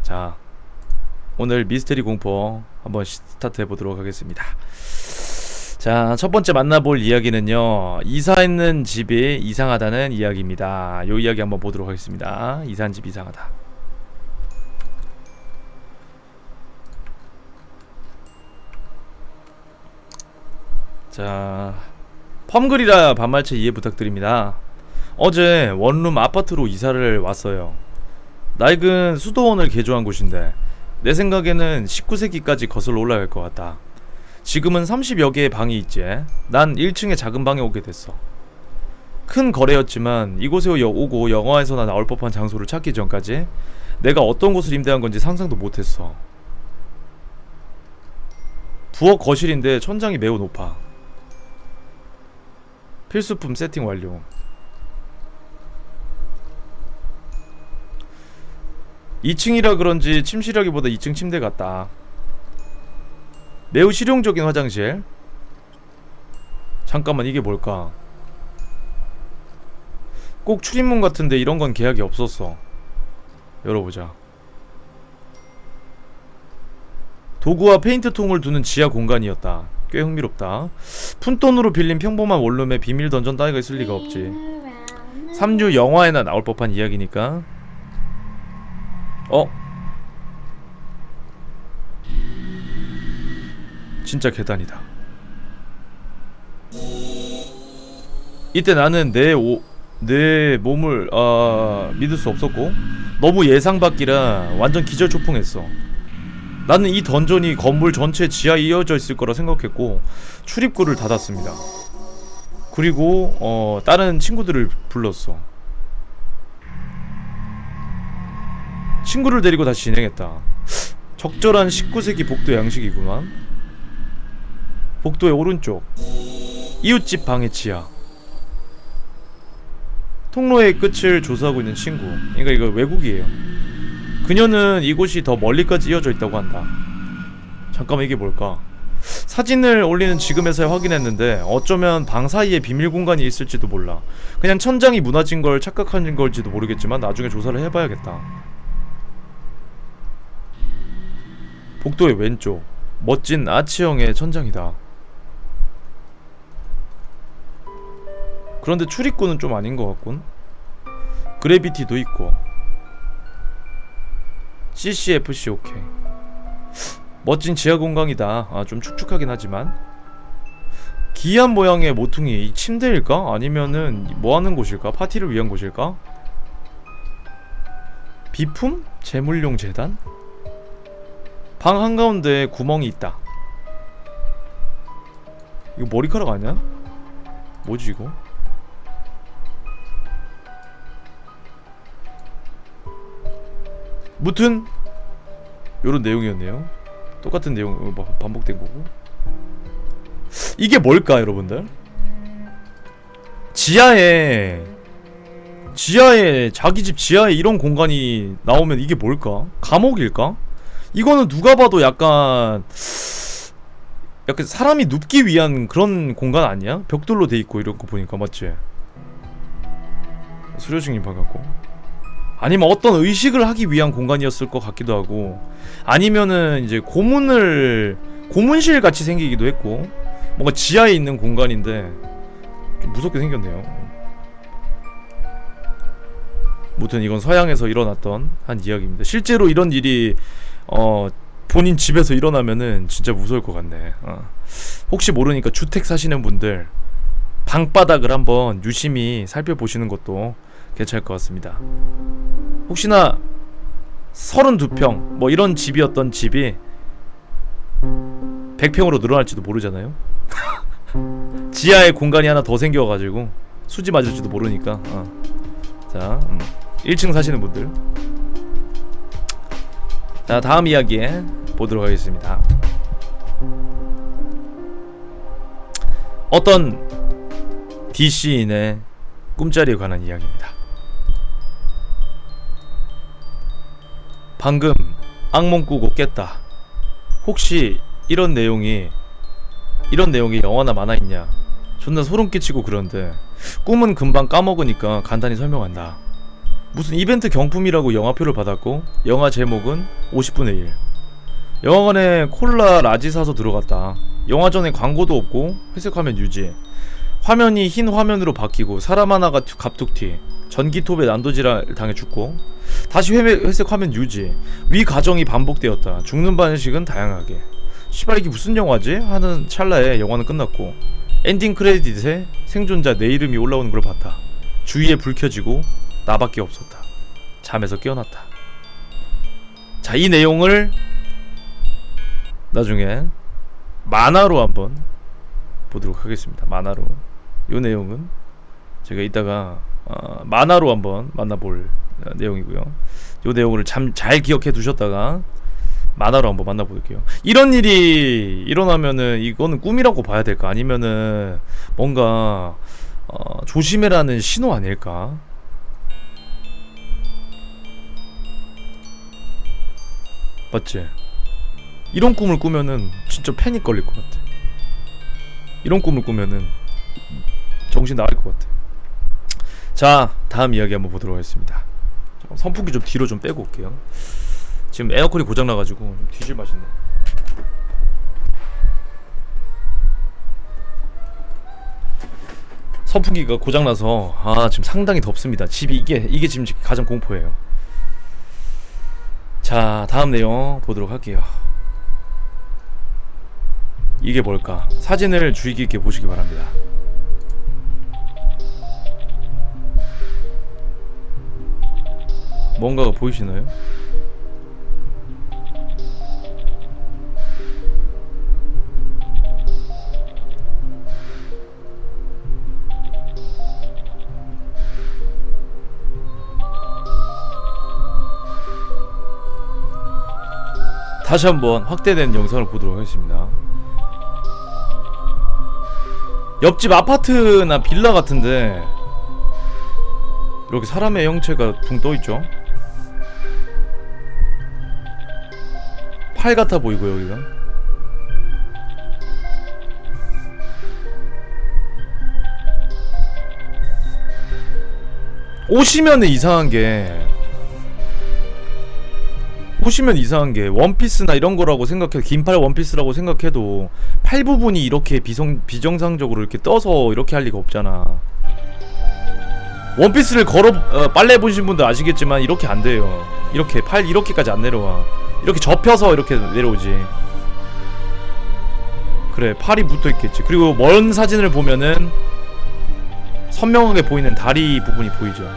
자, 오늘 미스테리 공포 한번 스타트 해보도록 하겠습니다. 자, 첫 번째 만나볼 이야기는요, 이사했는 집이 이상하다는 이야기입니다. 요 이야기 한번 보도록 하겠습니다. 이사한 집 이상하다. 자, 펌글이라 반말체 이해 부탁드립니다. 어제 원룸 아파트로 이사를 왔어요. 낡은 수도원을 개조한 곳인데 내 생각에는 19세기까지 거슬러 올라갈 것 같다. 지금은 30여 개의 방이 있지. 난 1층의 작은 방에 오게 됐어. 큰 거래였지만 이곳에 오고 영화에서나 나올 법한 장소를 찾기 전까지 내가 어떤 곳을 임대한 건지 상상도 못했어. 부엌 거실인데 천장이 매우 높아. 필수품 세팅 완료. 2층이라 그런지 침실하기보다 2층 침대 같다. 매우 실용적인 화장실. 잠깐만, 이게 뭘까? 꼭 출입문 같은데 이런 건 계약이 없었어. 열어보자. 도구와 페인트통을 두는 지하 공간이었다. 꽤 흥미롭다. 푼돈으로 빌린 평범한 원룸에 비밀 던전 따위가 있을 리가 없지. 3류 영화에나 나올 법한 이야기니까. 진짜 계단이다. 이때 나는 내 몸을 믿을 수 없었고 너무 예상 밖이라 완전 기절초풍했어. 나는 이 던전이 건물 전체 지하에 이어져 있을 거라 생각했고 출입구를 닫았습니다. 그리고 다른 친구들을 불렀어. 친구를 데리고 다시 진행했다. 적절한 19세기 복도 양식이구만. 복도의 오른쪽 이웃집 방의 지하. 통로의 끝을 조사하고 있는 친구. 그러니까 이거 외국이에요. 그녀는 이곳이 더 멀리까지 이어져 있다고 한다. 잠깐만, 이게 뭘까? 사진을 올리는 지금에서야 확인했는데 어쩌면 방 사이에 비밀 공간이 있을지도 몰라. 그냥 천장이 무너진 걸 착각하는 걸지도 모르겠지만 나중에 조사를 해봐야겠다. 복도의 왼쪽 멋진 아치형의 천장이다. 그런데 출입구는 좀 아닌 것 같군. 그래비티도 있고 CCFC 오케이. 멋진 지하 공간이다. 좀 축축하긴 하지만. 기이한 모양의 모퉁이. 이 침대일까? 아니면은 뭐하는 곳일까? 파티를 위한 곳일까? 비품? 재물용 재단? 방 한가운데 구멍이 있다. 이거 머리카락 아니야? 뭐지 이거? 무튼 요런 내용이었네요. 똑같은 내용 반복된 거고. 이게 뭘까 여러분들? 지하에 자기 집 지하에 이런 공간이 나오면 이게 뭘까? 감옥일까? 이거는 누가 봐도 약간 사람이 눕기 위한 그런 공간 아니야? 벽돌로 돼 있고 이런 거 보니까 맞지? 수료증이 박았고. 아니면 어떤 의식을 하기 위한 공간이었을 것 같기도 하고, 아니면은 이제 고문실 같이 생기기도 했고, 뭔가 지하에 있는 공간인데 좀 무섭게 생겼네요. 무튼 이건 서양에서 일어났던 한 이야기입니다. 실제로 이런 일이 본인 집에서 일어나면은 진짜 무서울 것 같네. 혹시 모르니까 주택 사시는 분들 방바닥을 한번 유심히 살펴보시는 것도 괜찮을 것 같습니다. 혹시나 32평 뭐 이런 집이었던 집이 100평으로 늘어날지도 모르잖아요. 지하에 공간이 하나 더 생겨가지고 수지 맞을지도 모르니까. 자, 1층 사시는 분들. 자, 다음 이야기에 보도록 하겠습니다. 어떤 DC인의 꿈자리에 관한 이야기입니다. 방금 악몽 꾸고 깼다. 혹시 이런 내용이 영화나 만화 있냐? 존나 소름 끼치고 그런데 꿈은 금방 까먹으니까 간단히 설명한다. 무슨 이벤트 경품이라고 영화표를 받았고 영화 제목은 50분의 1. 영화관에 콜라 라지 사서 들어갔다. 영화 전에 광고도 없고 회색 화면 유지. 화면이 흰 화면으로 바뀌고 사람 하나가 갑툭튀. 전기톱에 난도질 당해 죽고 다시 회색 화면 유지. 위 과정이 반복되었다. 죽는 방식은 다양하게. 시발 이게 무슨 영화지? 하는 찰나에 영화는 끝났고 엔딩 크레딧에 생존자 내 이름이 올라오는 걸 봤다. 주위에 불 켜지고 나밖에 없었다. 잠에서 깨어났다. 자, 이 내용을 나중에 만화로 한번 보도록 하겠습니다. 만화로. 이 내용은 제가 이따가 만화로 한번 만나볼 내용이고요. 이 내용을 참 잘 기억해 두셨다가 만화로 한번 만나볼게요. 이런 일이 일어나면은 이거는 꿈이라고 봐야 될까? 아니면은 뭔가 조심해라는 신호 아닐까? 맞지? 이런 꿈을 꾸면은 진짜 패닉 걸릴 것 같아. 이런 꿈을 꾸면은 정신 나갈 것 같아. 자, 다음 이야기 한번 보도록 하겠습니다. 선풍기 좀 뒤로 좀 빼고 올게요. 지금 에어컨이 고장나가지고 좀 뒤질 맛있네. 선풍기가 고장나서 지금 상당히 덥습니다. 집이 이게 지금 가장 공포예요. 자, 다음 내용 보도록 할게요. 이게 뭘까? 사진을 주의 깊게 보시기 바랍니다. 뭔가가 보이시나요? 다시 한번 확대된 영상을 보도록 하겠습니다. 옆집 아파트나 빌라 같은데 이렇게 사람의 형체가 붕 떠있죠? 팔 같아 보이고요, 여기가. 오시면 이상한 게 원피스나 이런 거라고 생각해도, 긴팔 원피스라고 생각해도 팔 부분이 이렇게 비정상적으로 이렇게 떠서 이렇게 할 리가 없잖아. 원피스를 빨래 보신 분들 아시겠지만 이렇게 안 돼요. 이렇게 팔 이렇게까지 안 내려와. 이렇게 접혀서 이렇게 내려오지. 그래, 팔이 붙어 있겠지. 그리고 먼 사진을 보면은 선명하게 보이는 다리 부분이 보이죠.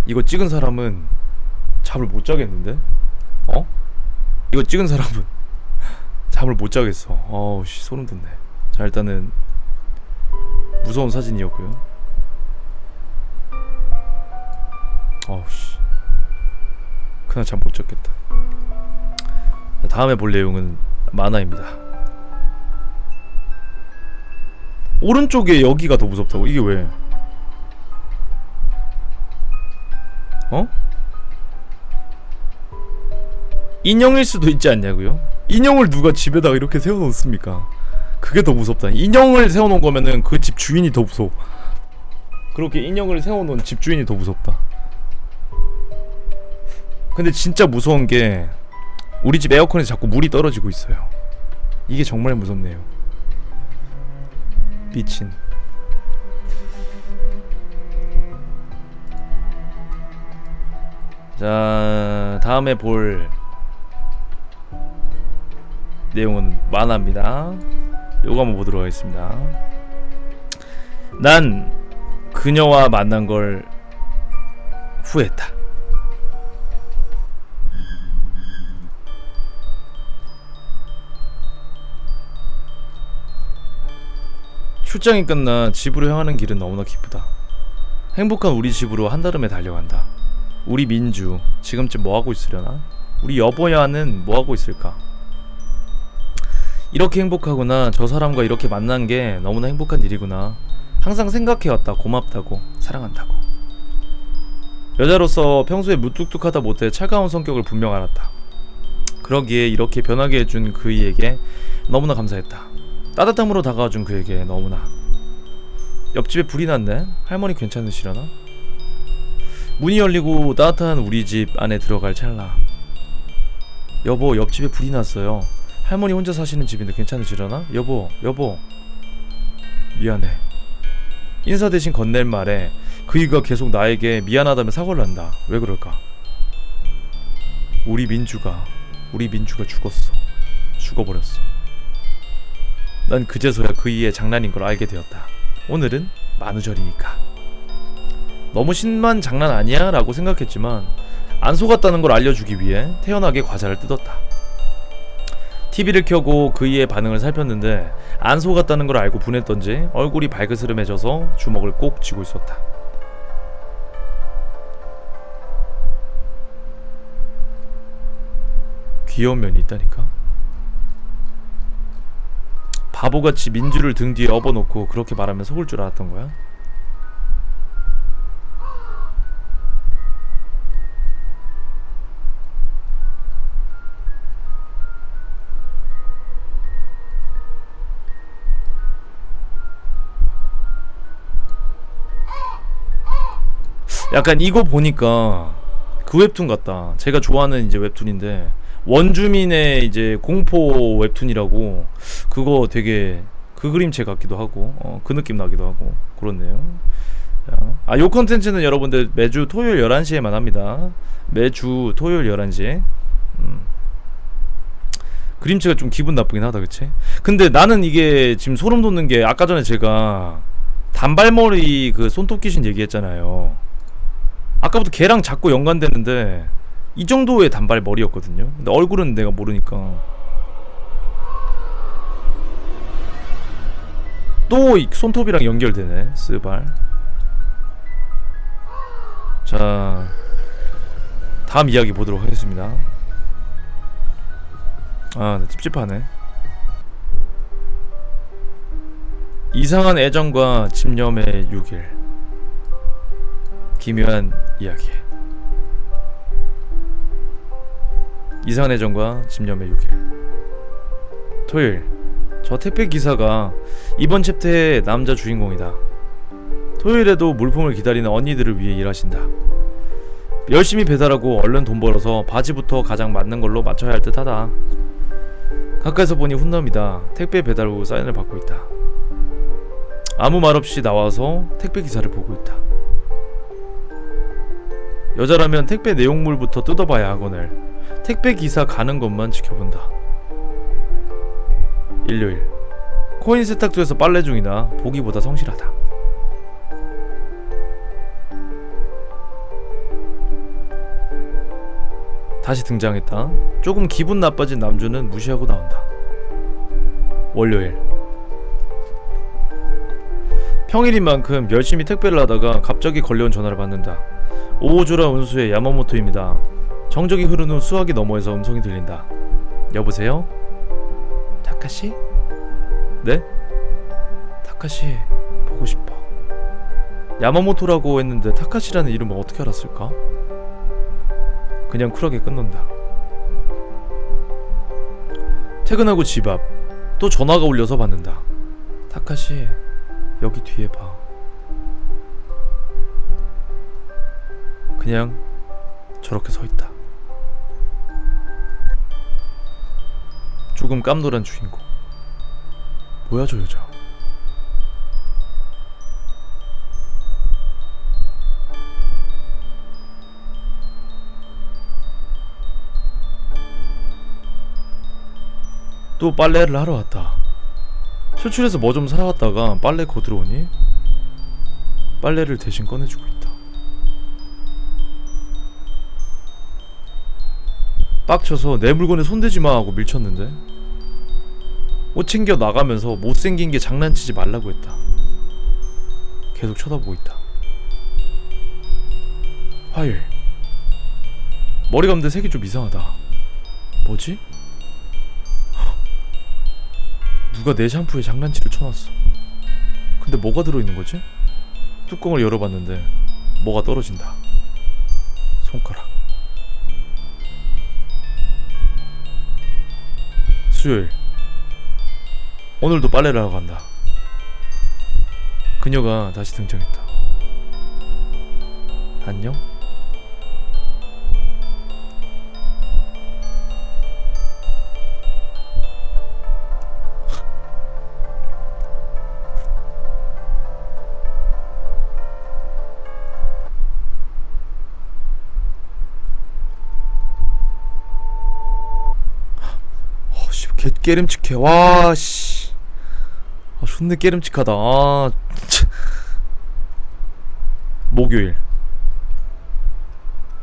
이거 찍은 사람은 잠을 못 자겠는데? 이거 찍은 사람은 잠을 못 자겠어. 어우 씨, 소름 돋네. 자, 일단은 무서운 사진이었고요. 어우 씨, 그날 잠 못 잤겠다. 자, 다음에 볼 내용은 만화입니다. 오른쪽에 여기가 더 무섭다고? 이게 왜? 인형일 수도 있지 않냐고요? 인형을 누가 집에다가 이렇게 세워놓습니까? 그게 더 무섭다. 인형을 세워놓은 거면은 그 집 주인이 더 무서워. 그렇게 인형을 세워놓은 집 주인이 더 무섭다. 근데 진짜 무서운 게 우리 집 에어컨에서 자꾸 물이 떨어지고 있어요. 이게 정말 무섭네요. 미친. 자, 다음에 볼 내용은 만화입니다. 요거 한번 보도록 하겠습니다. 난 그녀와 만난 걸 후회했다. 출장이 끝나 집으로 향하는 길은 너무나 기쁘다. 행복한 우리 집으로 한달음에 달려간다. 우리 민주 지금쯤 뭐하고 있으려나? 우리 여보야는 뭐하고 있을까? 이렇게 행복하구나. 저 사람과 이렇게 만난 게 너무나 행복한 일이구나. 항상 생각해왔다. 고맙다고, 사랑한다고. 여자로서 평소에 무뚝뚝하다 못해 차가운 성격을 분명 알았다. 그러기에 이렇게 변하게 해준 그이에게 너무나 감사했다. 따뜻함으로 다가와준 그에게 너무나. 옆집에 불이 났네. 할머니 괜찮으시려나? 문이 열리고 따뜻한 우리 집 안에 들어갈 찰나. 여보, 옆집에 불이 났어요. 할머니 혼자 사시는 집인데 괜찮으시려나? 여보, 여보. 미안해. 인사 대신 건넬 말에 그이가 계속 나에게 미안하다며 사과를 한다. 왜 그럴까? 우리 민주가 죽었어. 죽어버렸어. 난 그제서야 그이의 장난인 걸 알게 되었다. 오늘은 만우절이니까. 너무 심한 장난 아니야? 라고 생각했지만 안 속았다는 걸 알려주기 위해 태연하게 과자를 뜯었다. TV를 켜고 그이의 반응을 살폈는데 안 속았다는 걸 알고 분했던지 얼굴이 발그스름해져서 주먹을 꼭 쥐고 있었다. 귀여운 면이 있다니까. 바보같이 민주를 등 뒤에 업어놓고 그렇게 말하면 속을 줄 알았던 거야? 약간 이거 보니까 그 웹툰 같다. 제가 좋아하는 이제 웹툰인데 원주민의 이제 공포 웹툰이라고. 그거 되게 그 그림체 같기도 하고 그 느낌 나기도 하고 그렇네요. 요 컨텐츠는 여러분들 매주 토요일 11시에만 합니다. 매주 토요일 11시에. 그림체가 좀 기분 나쁘긴 하다, 그치? 근데 나는 이게 지금 소름 돋는 게, 아까 전에 제가 단발머리 그 손톱 귀신 얘기했잖아요. 아까부터 걔랑 자꾸 연관되는데 이 정도의 단발머리였거든요. 근데 얼굴은 내가 모르니까 또 이 손톱이랑 연결되네. 스발. 자, 다음 이야기 보도록 하겠습니다. 아, 찝찝하네. 이상한 애정과 집념의 6일. 기묘한 이야기. 이상한 애정과 집념의 6일. 토요일. 저 택배 기사가 이번 챕터의 남자 주인공이다. 토요일에도 물품을 기다리는 언니들을 위해 일하신다. 열심히 배달하고 얼른 돈 벌어서 바지부터 가장 맞는 걸로 맞춰야 할 듯하다. 가까이서 보니 훈남이다. 택배 배달 후 사인을 받고 있다. 아무 말 없이 나와서 택배 기사를 보고 있다. 여자라면 택배 내용물부터 뜯어봐야 하거늘 택배 기사 가는 것만 지켜본다. 일요일. 코인 세탁소에서 빨래 중이다. 보기보다 성실하다. 다시 등장했다. 조금 기분 나빠진 남주는 무시하고 나온다. 월요일. 평일인 만큼 열심히 택배를 하다가 갑자기 걸려온 전화를 받는다. 오오조라 운수의 야마모토입니다. 정적이 흐른 후 수화기 너머에서 음성이 들린다. 여보세요? 타카시? 네? 타카시 보고 싶어. 야마모토라고 했는데 타카시라는 이름을 어떻게 알았을까? 그냥 쿨하게 끊는다. 퇴근하고 집 앞. 또 전화가 울려서 받는다. 타카시, 여기 뒤에 봐. 그냥 저렇게 서있다. 조금 깜놀한 주인공. 뭐야 저 여자. 또 빨래를 하러 왔다. 출출해서 뭐 좀 사왔다가 빨래 거 들어오니 빨래를 대신 꺼내주고 있다. 빡쳐서 내 물건에 손대지마 하고 밀쳤는데 옷 챙겨 나가면서 못생긴 게 장난치지 말라고 했다. 계속 쳐다보고 있다. 화요일. 머리 감는데 색이 좀 이상하다. 뭐지? 누가 내 샴푸에 장난치를 쳐놨어. 근데 뭐가 들어있는 거지? 뚜껑을 열어봤는데 뭐가 떨어진다. 손가락. 수요일. 오늘도 빨래를 하러 간다. 그녀가 다시 등장했다. 안녕? 깨름칙해. 와, 씨. 아, 존나 깨름칙하다. 아, 목요일.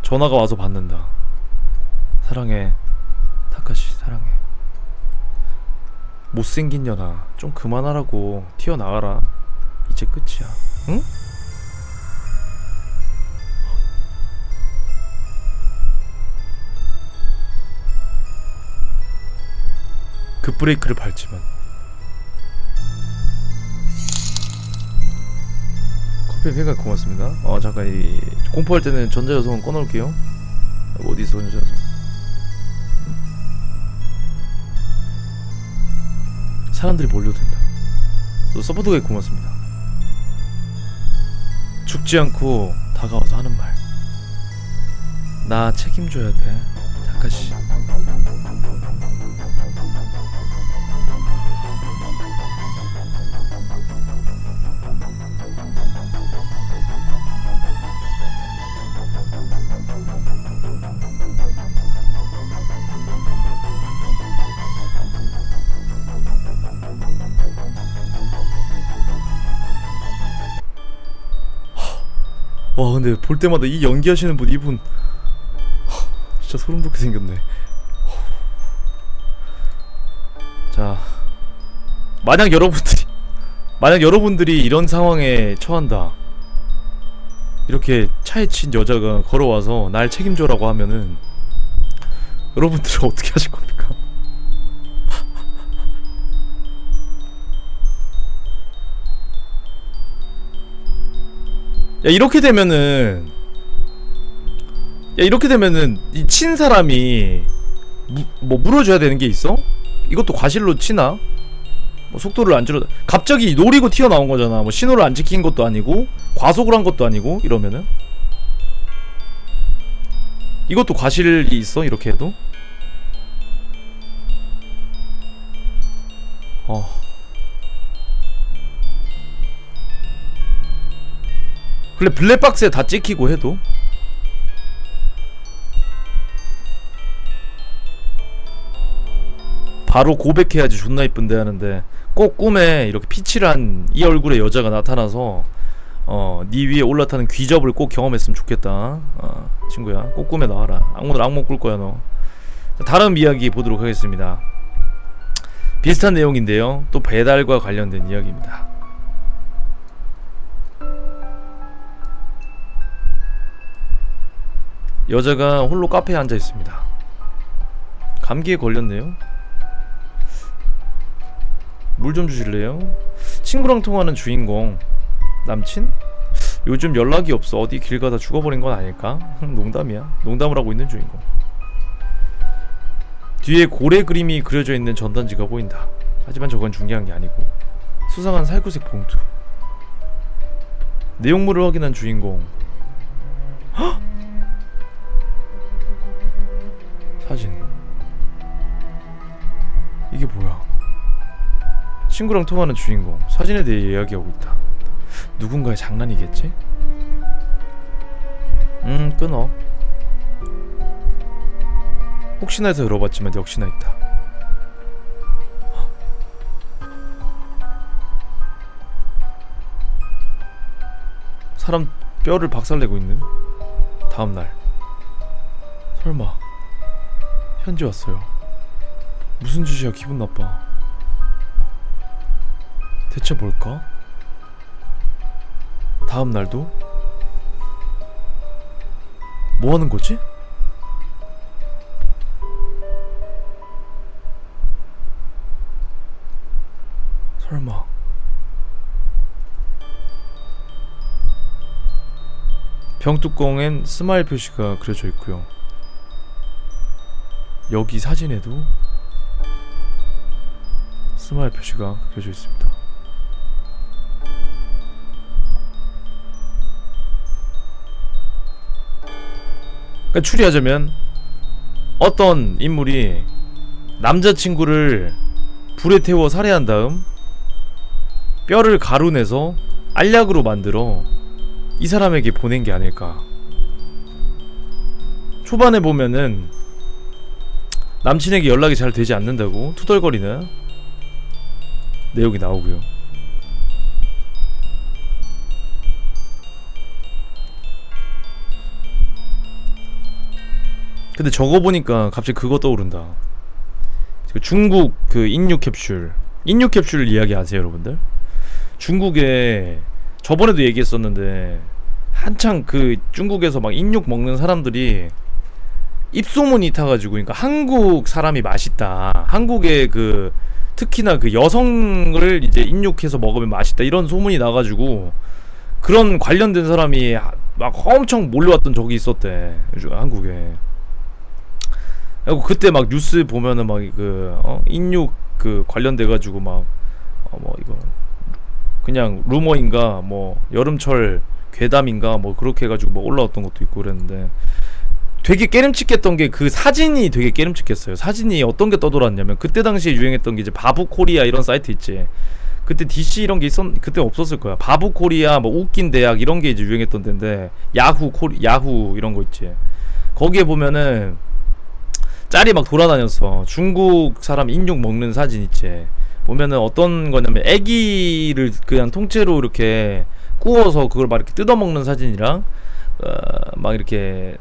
전화가 와서 받는다. 사랑해. 타카시, 사랑해. 못생긴 년아. 좀 그만하라고. 튀어나가라. 이제 끝이야. 응? 급브레이크를 밟지만 커피 회가 고맙습니다. 잠깐 이 공포할 때는 전자요소는 꺼놓을게요. 어디 있어 전자요소? 사람들이 몰려든다. 서포트가 고맙습니다. 죽지 않고 다가와서 하는 말. 나 책임져야 돼, 타카시. 와, 근데 볼 때마다 이 연기하시는 분, 이분 진짜 소름 돋게 생겼네. 자, 만약 여러분들이 이런 상황에 처한다, 이렇게 차에 친 여자가 걸어와서 날 책임져라고 하면은 여러분들은 어떻게 하실 겁니까? 야, 이렇게 되면은 이 친 사람이 뭐 물어줘야 되는 게 있어? 이것도 과실로 치나? 뭐 속도를 안 줄여, 갑자기 노리고 튀어나온 거잖아. 뭐 신호를 안 지킨 것도 아니고 과속을 한 것도 아니고. 이러면은 이것도 과실이 있어, 이렇게 해도? 그래, 블랙박스에 다 찍히고 해도 바로 고백해야지 존나 이쁜데 하는데, 꼭 꿈에 이렇게 피칠한 이 얼굴의 여자가 나타나서 네 위에 올라타는 귀접을 꼭 경험했으면 좋겠다. 친구야, 꼭 꿈에 나와라. 오늘 악몽 꿀 거야 너. 자, 다른 이야기 보도록 하겠습니다. 비슷한 내용인데요, 또 배달과 관련된 이야기입니다. 여자가 홀로 카페에 앉아 있습니다. 감기에 걸렸네요. 물 좀 주실래요? 친구랑 통화하는 주인공. 남친? 요즘 연락이 없어. 어디 길 가다 죽어버린 건 아닐까? 농담이야. 농담을 하고 있는 주인공. 뒤에 고래 그림이 그려져 있는 전단지가 보인다. 하지만 저건 중요한 게 아니고 수상한 살구색 봉투. 내용물을 확인한 주인공. 헉! 사진. 이게 뭐야? 친구랑 통화하는 주인공. 사진에 대해 이야기하고 있다. 누군가의 장난이겠지? 끊어. 혹시나 해서 열어봤지만 역시나 있다. 사람 뼈를 박살내고 있는. 다음날. 설마 현지 왔어요. 무슨 짓이야, 기분 나빠. 대체 뭘까? 다음날도? 뭐 하는 거지? 설마 병뚜껑엔 스마일 표시가 그려져 있고요. 여기 사진에도 스마일 표시가 그려져 있습니다. 그러니까 추리하자면 어떤 인물이 남자친구를 불에 태워 살해한 다음 뼈를 가루내서 알약으로 만들어 이 사람에게 보낸 게 아닐까. 초반에 보면은 남친에게 연락이 잘 되지 않는다고 투덜거리는 내용이 나오고요. 근데 저거 보니까 갑자기 그거 떠오른다. 중국 그 인육 캡슐 이야기 아세요, 여러분들? 중국에 저번에도 얘기했었는데 한창 그 중국에서 막 인육 먹는 사람들이 입소문이 타가지고, 그러니까 한국 사람이 맛있다, 한국의 그 특히나 그 여성을 이제 인육해서 먹으면 맛있다 이런 소문이 나가지고 그런 관련된 사람이 막 엄청 몰려왔던 적이 있었대, 한국에. 그리고 그때 막 뉴스 보면은 막 그 인육 그 관련돼가지고 막 뭐 이거 그냥 루머인가 뭐 여름철 괴담인가 뭐 그렇게 해가지고 뭐 올라왔던 것도 있고 그랬는데, 되게 깨름칙했던 게 그 사진이 되게 깨름칙했어요. 사진이 어떤 게 떠돌았냐면 그때 당시에 유행했던 게 이제 바브코리아 이런 사이트 있지. 그때 DC 이런 게 그때 없었을 거야. 바브코리아 뭐 웃긴 대학 이런 게 이제 유행했던 데인데, 야후 이런 거 있지. 거기에 보면은 짤이 막 돌아다녔어. 중국 사람 인육 먹는 사진 있지. 보면은 어떤 거냐면 애기를 그냥 통째로 이렇게 구워서 그걸 막 이렇게 뜯어먹는 사진이랑 막 이렇게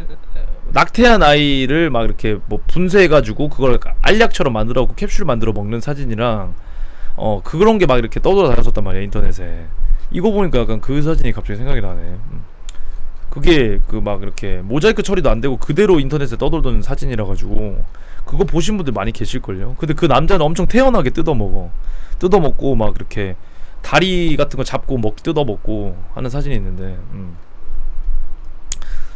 낙태한 아이를 막 이렇게 뭐 분쇄해가지고 그걸 알약처럼 만들어갖고 캡슐 만들어 먹는 사진이랑 그런 게 막 이렇게 떠돌아다녔었단 말이야, 인터넷에. 이거 보니까 약간 그 사진이 갑자기 생각이 나네. 그게 그 막 이렇게 모자이크 처리도 안 되고 그대로 인터넷에 떠돌던 사진이라 가지고 그거 보신 분들 많이 계실걸요. 근데 그 남자는 엄청 태연하게 뜯어먹고 막 이렇게 다리 같은 거 잡고 뜯어먹고 하는 사진이 있는데,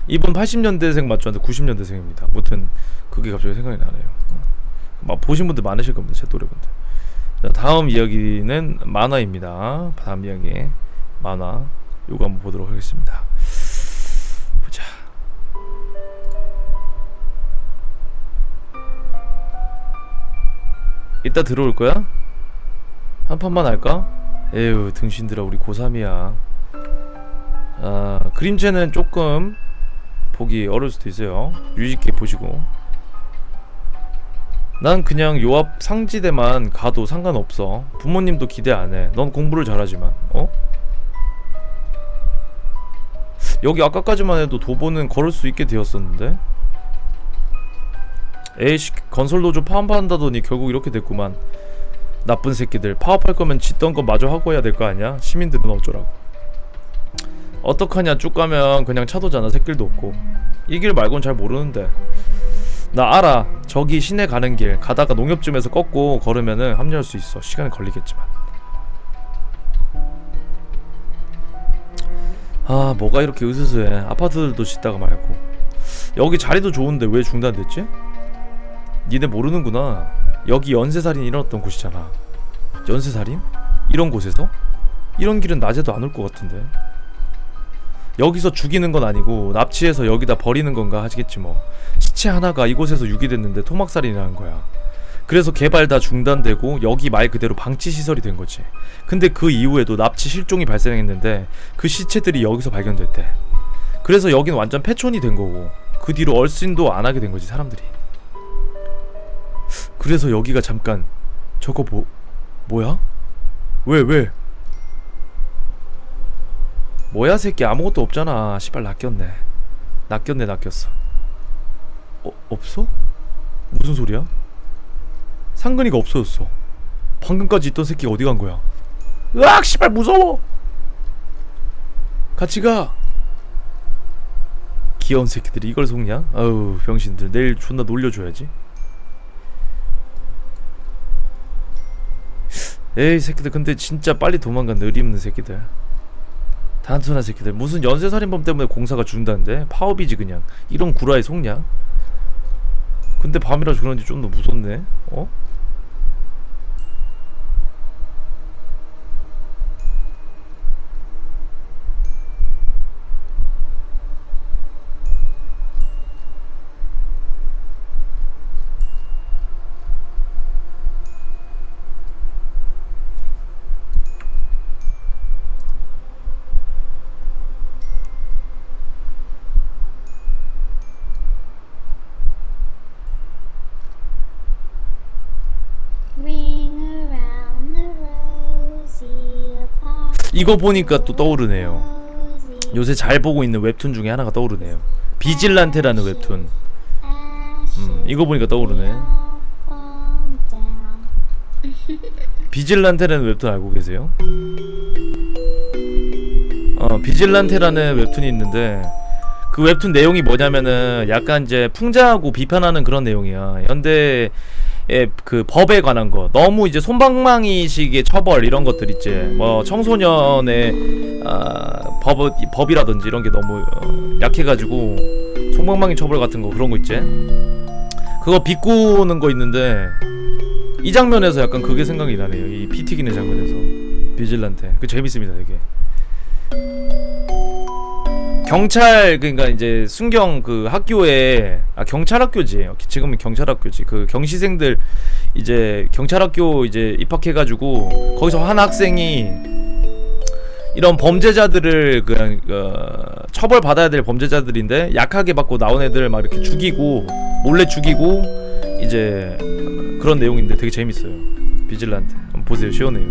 이분 80년대생 맞죠? 90년대생입니다. 아무튼 그게 갑자기 생각이 나네요. 막 보신 분들 많으실 겁니다, 제 또래분들. 자, 다음 이야기는 만화입니다. 다음 이야기 만화 요거 한번 보도록 하겠습니다. 보자. 이따 들어올 거야? 한 판만 할까? 에휴, 등신들아, 우리 고3이야. 그림체는 조금 보기 어려울 수도 있어요. 유의깊게 보시고. 난 그냥 요 앞 상지대만 가도 상관없어. 부모님도 기대 안 해. 넌 공부를 잘하지만. 여기 아까까지만 해도 도보는 걸을 수 있게 되었었는데. 에이씨, 건설 노조 파업한다더니 결국 이렇게 됐구만. 나쁜 새끼들. 파업할 거면 짓던 거 마저 하고 해야 될 거 아니야? 시민들은 어쩌라고. 어떡하냐, 쭉 가면 그냥 차도잖아. 새길도 없고. 이 길 말곤 잘 모르는데. 나 알아. 저기 시내 가는 길 가다가 농협쯤에서 꺾고 걸으면은 합류할 수 있어. 시간은 걸리겠지만. 뭐가 이렇게 으스스해. 아파트들도 짓다가 말고. 여기 자리도 좋은데 왜 중단됐지? 니네 모르는구나. 여기 연쇄살인이 일어났던 곳이잖아. 연쇄살인? 이런 곳에서? 이런 길은 낮에도 안 올 것 같은데. 여기서 죽이는 건 아니고 납치해서 여기다 버리는 건가 하시겠지 뭐. 시체 하나가 이곳에서 유기됐는데 토막살인이라는 거야. 그래서 개발 다 중단되고 여기 말 그대로 방치시설이 된 거지. 근데 그 이후에도 납치 실종이 발생했는데 그 시체들이 여기서 발견됐대. 그래서 여긴 완전 폐촌이 된 거고 그 뒤로 얼씬도 안 하게 된 거지, 사람들이. 그래서 여기가 잠깐 저거 뭐야? 왜? 뭐야 새끼, 아무것도 없잖아. 씨발, 낚였어. 없어? 무슨 소리야? 상근이가 없어졌어. 방금까지 있던 새끼가 어디 간 거야? 으악, 씨발, 무서워. 같이 가. 귀여운 새끼들이 이걸 속냐? 아우, 병신들. 내일 존나 놀려줘야지. 에이 새끼들, 근데 진짜 빨리 도망간 의리없는 새끼들. 단순한 새끼들. 무슨 연쇄살인범 때문에 공사가 중단돼? 파업이지 그냥. 이런 구라에 속냐? 근데 밤이라서 그런지 좀 더 무섭네. 이거 보니까 또 떠오르네요. 요새 잘 보고 있는 웹툰 중에 하나가 떠오르네요. 비질란테라는 웹툰. 이거 보니까 떠오르네. 비질란테라는 웹툰 알고 계세요? 비질란테라는 웹툰이 있는데 그 웹툰 내용이 뭐냐면은 약간 이제 풍자하고 비판하는 그런 내용이야. 현대의 그 법에 관한 거. 너무 이제 솜방망이식의 처벌 이런 것들 있지. 뭐 청소년의 법이라든지 이런 게 너무 약해가지고 솜방망이 처벌 같은 거 그런 거 있지. 그거 비꼬는 거 있는데 이 장면에서 약간 그게 생각이 나네요. 이 피 튀기는 장면에서. 비질란테. 그 재밌습니다 되게. 경찰 그러니까 이제 순경 그 학교에 경찰 학교지. 지금은 경찰 학교지. 그 경시생들 이제 경찰 학교 이제 입학해가지고 거기서 한 학생이 이런 범죄자들을 그냥 처벌 받아야 될 범죄자들인데 약하게 받고 나온 애들 막 이렇게 죽이고 몰래 죽이고 이제 그런 내용인데 되게 재밌어요. 비질란테 한번 보세요. 시원해요.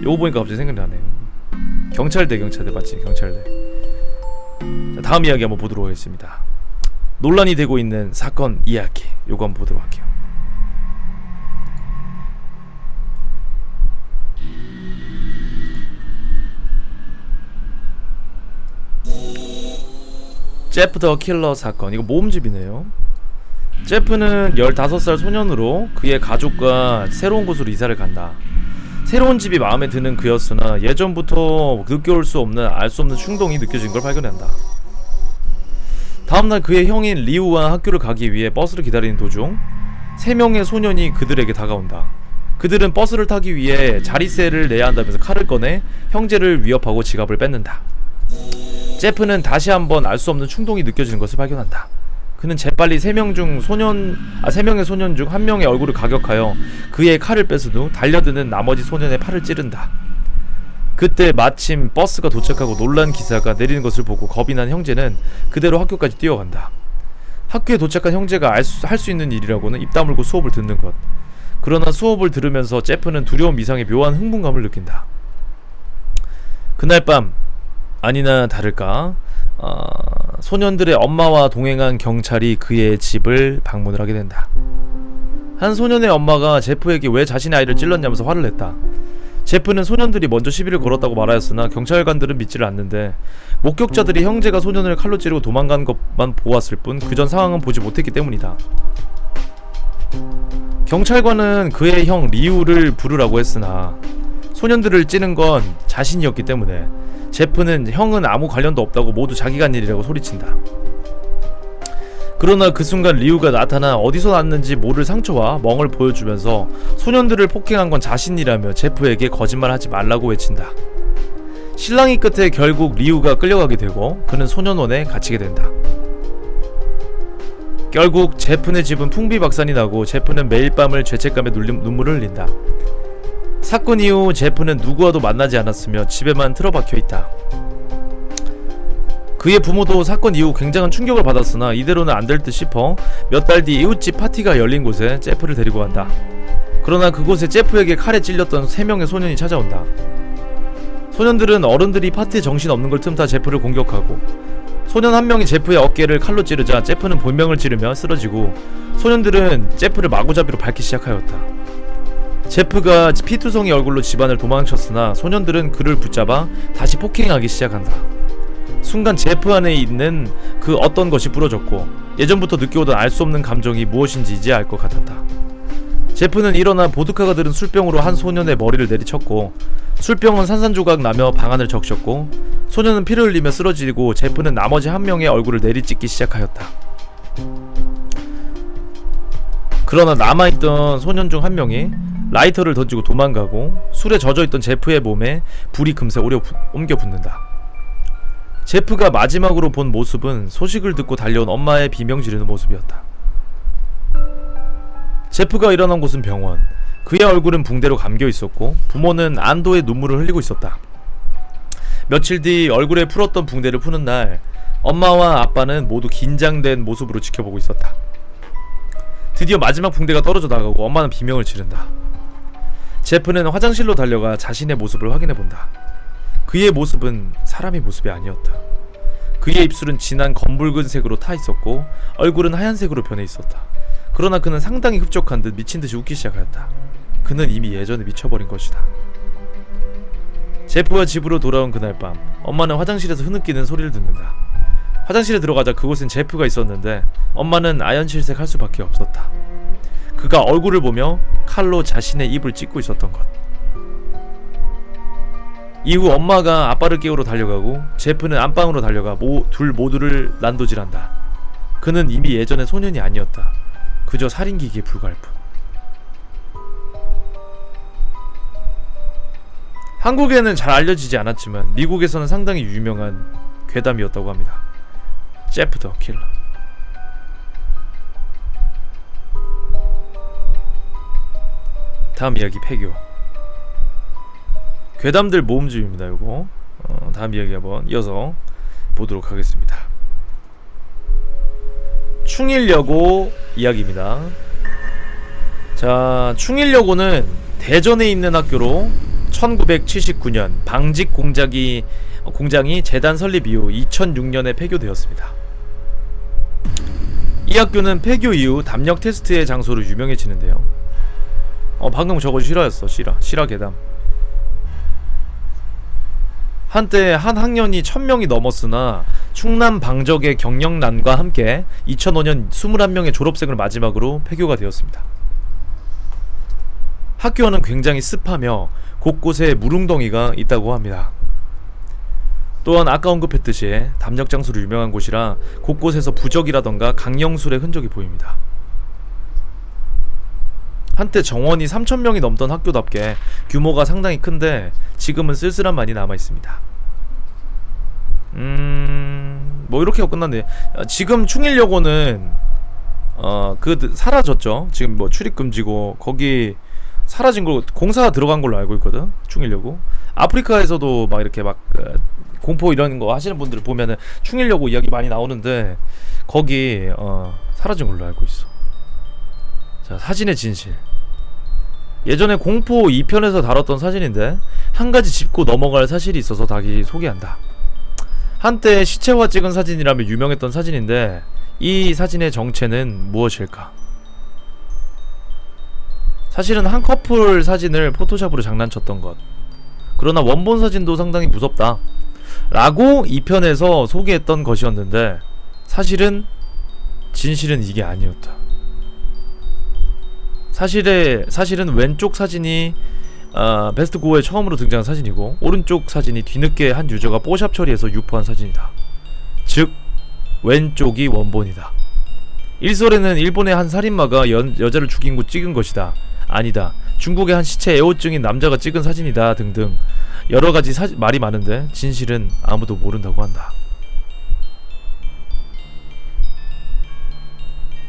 요거 보니까 갑자기 생각이 나네요. 경찰대 맞지? 경찰대. 자, 다음 이야기 한번 보도록 하겠습니다. 논란이 되고 있는 사건 이야기 요거 한번 보도록 할게요. 제프 더 킬러 사건. 이거 모음집이네요. 제프는 15살 소년으로 그의 가족과 새로운 곳으로 이사를 간다. 새로운 집이 마음에 드는 그였으나 예전부터 느껴올 수 없는 알 수 없는 충동이 느껴진 걸 발견한다. 다음날 그의 형인 리우와 학교를 가기 위해 버스를 기다리는 도중 3명의 소년이 그들에게 다가온다. 그들은 버스를 타기 위해 자리세를 내야 한다면서 칼을 꺼내 형제를 위협하고 지갑을 뺏는다. 제프는 다시 한번 알 수 없는 충동이 느껴지는 것을 발견한다. 그는 재빨리 3명의 소년 중 1명의 얼굴을 가격하여 그의 칼을 뺏은 후 달려드는 나머지 소년의 팔을 찌른다. 그때 마침 버스가 도착하고 놀란 기사가 내리는 것을 보고 겁이 난 형제는 그대로 학교까지 뛰어간다. 학교에 도착한 형제가 할 수 있는 일이라고는 입 다물고 수업을 듣는 것. 그러나 수업을 들으면서 제프는 두려움 이상의 묘한 흥분감을 느낀다. 그날 밤 아니나 다를까 소년들의 엄마와 동행한 경찰이 그의 집을 방문을 하게 된다. 한 소년의 엄마가 제프에게 왜 자신의 아이를 찔렀냐면서 화를 냈다. 제프는 소년들이 먼저 시비를 걸었다고 말하였으나 경찰관들은 믿지를 않는데 목격자들이 형제가 소년을 칼로 찌르고 도망간 것만 보았을 뿐 그전 상황은 보지 못했기 때문이다. 경찰관은 그의 형 리우를 부르라고 했으나 소년들을 찌른 건 자신이었기 때문에 제프는 형은 아무 관련도 없다고 모두 자기가 한 일이라고 소리친다. 그러나 그 순간 리우가 나타나 어디서 났는지 모를 상처와 멍을 보여주면서 소년들을 폭행한 건 자신이라며 제프에게 거짓말하지 말라고 외친다. 실랑이 끝에 결국 리우가 끌려가게 되고 그는 소년원에 갇히게 된다. 결국 제프네 집은 풍비박산이 나고 제프는 매일 밤을 죄책감에 눈물을 흘린다. 사건 이후 제프는 누구와도 만나지 않았으며 집에만 틀어박혀 있다. 그의 부모도 사건 이후 굉장한 충격을 받았으나 이대로는 안 될 듯 싶어 몇 달 뒤 이웃집 파티가 열린 곳에 제프를 데리고 간다. 그러나 그곳에 제프에게 칼에 찔렸던 3명의 소년이 찾아온다. 소년들은 어른들이 파티에 정신없는 걸 틈타 제프를 공격하고 소년 한 명이 제프의 어깨를 칼로 찌르자 제프는 본명을 찌르며 쓰러지고 소년들은 제프를 마구잡이로 밟기 시작하였다. 제프가 피투성이 얼굴로 집안을 도망쳤으나 소년들은 그를 붙잡아 다시 폭행하기 시작한다. 순간 제프 안에 있는 그 어떤 것이 부러졌고 예전부터 느껴오던 알 수 없는 감정이 무엇인지 이제 알 것 같았다. 제프는 일어나 보드카가 들은 술병으로 한 소년의 머리를 내리쳤고 술병은 산산조각 나며 방 안을 적셨고 소년은 피를 흘리며 쓰러지고 제프는 나머지 1명의 얼굴을 내리찍기 시작하였다. 그러나 남아있던 소년 중 1명이 라이터를 던지고 도망가고 술에 젖어있던 제프의 몸에 불이 금세 옮겨 붙는다. 제프가 마지막으로 본 모습은 소식을 듣고 달려온 엄마의 비명 지르는 모습이었다. 제프가 일어난 곳은 병원. 그의 얼굴은 붕대로 감겨 있었고 부모는 안도의 눈물을 흘리고 있었다. 며칠 뒤 얼굴에 풀었던 붕대를 푸는 날 엄마와 아빠는 모두 긴장된 모습으로 지켜보고 있었다. 드디어 마지막 붕대가 떨어져 나가고 엄마는 비명을 지른다. 제프는 화장실로 달려가 자신의 모습을 확인해본다. 그의 모습은 사람의 모습이 아니었다. 그의 입술은 진한 검붉은색으로 타 있었고 얼굴은 하얀색으로 변해 있었다. 그러나 그는 상당히 흡족한 듯 미친 듯이 웃기 시작하였다. 그는 이미 예전에 미쳐버린 것이다. 제프가 집으로 돌아온 그날 밤, 엄마는 화장실에서 흐느끼는 소리를 듣는다. 화장실에 들어가자 그곳엔 제프가 있었는데 엄마는 아연실색 할 수밖에 없었다. 그가 얼굴을 보며 칼로 자신의 입을 찢고 있었던 것. 이후 엄마가 아빠를 깨우러 달려가고 제프는 안방으로 달려가 둘 모두를 난도질한다. 그는 이미 예전의 소년이 아니었다. 그저 살인기기에 불과할 뿐. 한국에는 잘 알려지지 않았지만 미국에서는 상당히 유명한 괴담이었다고 합니다. 제프 더 킬러. 다음 이야기 폐교. 괴담들 모음집입니다. 요거 다음 이야기 한번 이어서 보도록 하겠습니다. 충일여고 이야기입니다. 자, 충일여고는 대전에 있는 학교로 1979년 방직 공장이 재단 설립 이후 2006년에 폐교되었습니다. 이 학교는 폐교 이후 담력 테스트의 장소로 유명해지는데요. 방금 저거 실화였어. 실화 괴담. 한때 한 학년이 1000명이 넘었으나 충남 방적의 경력난과 함께 2005년 21명의 졸업생을 마지막으로 폐교가 되었습니다. 학교는 굉장히 습하며 곳곳에 물웅덩이가 있다고 합니다. 또한 아까 언급했듯이 담력 장소로 유명한 곳이라 곳곳에서 부적이라던가 강령술의 흔적이 보입니다. 한때 정원이 3000명이 넘던 학교답게 규모가 상당히 큰데 지금은 쓸쓸함만이 남아있습니다. 뭐 이렇게 하고 끝났네. 지금 충일여고는 사라졌죠. 지금 뭐 출입금지고 거기 사라진 거 공사 들어간 걸로 알고 있거든. 충일여고. 아프리카에서도 막 이렇게 막 공포 이런 거 하시는 분들 보면은 충일여고 이야기 많이 나오는데 거기 사라진 걸로 알고 있어. 자, 사진의 진실. 예전에 공포 2편에서 다뤘던 사진인데 한 가지 짚고 넘어갈 사실이 있어서 다시 소개한다. 한때 시체와 찍은 사진이라며 유명했던 사진인데 이 사진의 정체는 무엇일까? 사실은 한 커플 사진을 포토샵으로 장난쳤던 것. 그러나 원본 사진도 상당히 무섭다 라고 2편에서 소개했던 것이었는데 사실은 진실은 이게 아니었다. 사실은 왼쪽 사진이 베스트 고어에 처음으로 등장한 사진이고 오른쪽 사진이 뒤늦게 한 유저가 뽀샵 처리해서 유포한 사진이다. 즉 왼쪽이 원본이다. 일설에는 일본의 한 살인마가 여자를 죽인 후 찍은 것이다. 아니다. 중국의 한 시체 애호증인 남자가 찍은 사진이다. 등등 여러가지 말이 많은데 진실은 아무도 모른다고 한다.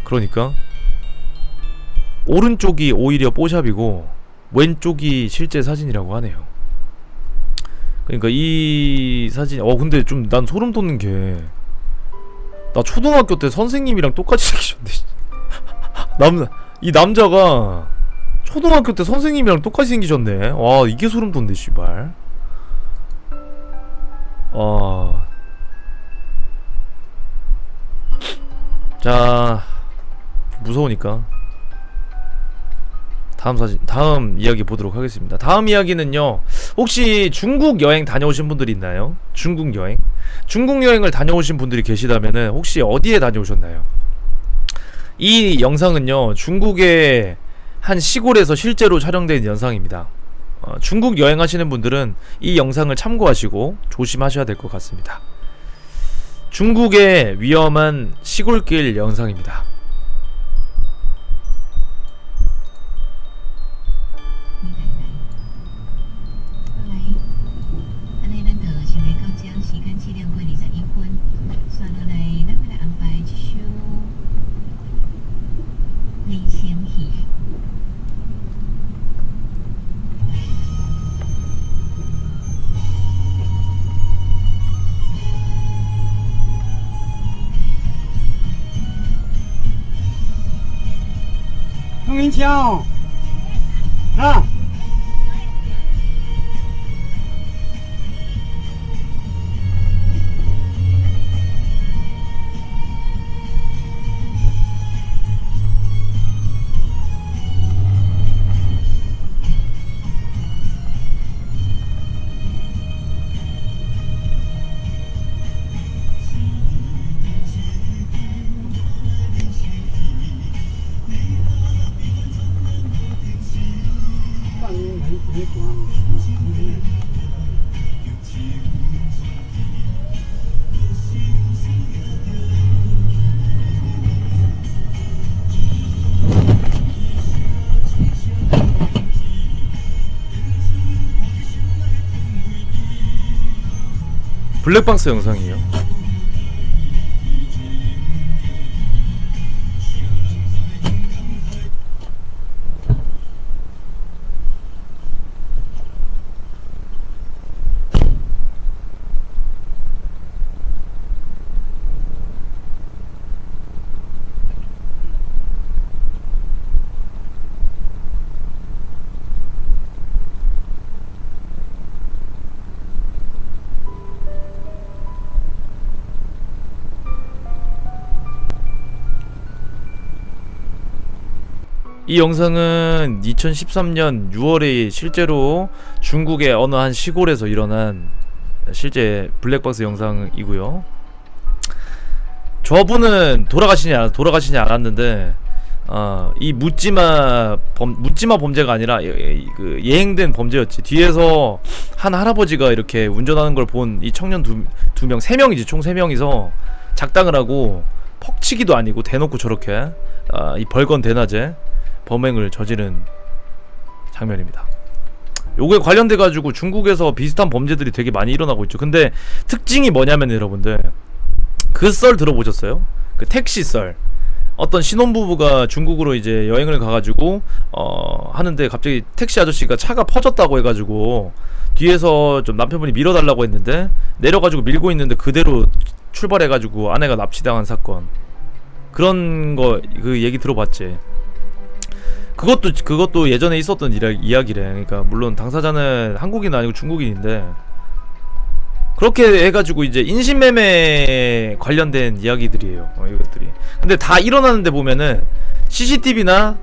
그러니까 오른쪽이 오히려 뽀샵이고 왼쪽이 실제 사진이라고 하네요. 그러니까 이 사진 근데 좀 난 소름 돋는 게 나 초등학교 때 선생님이랑 똑같이 생기셨네. 이 남자가 초등학교 때 선생님이랑 똑같이 생기셨네. 와, 이게 소름 돋네 씨발. 자, 무서우니까 다음 이야기 보도록 하겠습니다. 다음 이야기는요, 혹시 중국 여행 다녀오신 분들이 있나요? 중국 여행을 다녀오신 분들이 계시다면은 혹시 어디에 다녀오셨나요? 이 영상은요, 중국의 한 시골에서 실제로 촬영된 영상입니다. 중국 여행하시는 분들은 이 영상을 참고하시고 조심하셔야 될 것 같습니다. 중국의 위험한 시골길 영상입니다. 홍인치형 야 블랙박스 영상이에요. 이 영상은 2013년 6월에 실제로 중국의 어느 한 시골에서 일어난 실제 블랙박스 영상이고요. 저분은 돌아가시지 않았는데 이 묻지마 범죄가 아니라 그 예행된 범죄였지. 뒤에서 한 할아버지가 이렇게 운전하는 걸 본 이 청년 두 명, 세 명이지, 총 3명이서 작당을 하고 퍽치기도 아니고 대놓고 저렇게 이 벌건 대낮에 범행을 저지른 장면입니다. 요거에 관련돼가지고 중국에서 비슷한 범죄들이 되게 많이 일어나고 있죠. 근데 특징이 뭐냐면 여러분들, 그 썰 들어보셨어요? 그 택시 썰. 어떤 신혼부부가 중국으로 이제 여행을 가가지고 하는데 갑자기 택시 아저씨가 차가 퍼졌다고 해가지고 뒤에서 좀 남편분이 밀어달라고 했는데 내려가지고 밀고 있는데 그대로 출발해가지고 아내가 납치당한 사건. 그런 거 그 얘기 들어봤지? 그것도 예전에 있었던 이야기래. 그러니까 물론 당사자는 한국인 아니고 중국인인데 그렇게 해가지고 이제 인신매매 관련된 이야기들이에요. 이것들이. 근데 다 일어나는데 보면은 CCTV나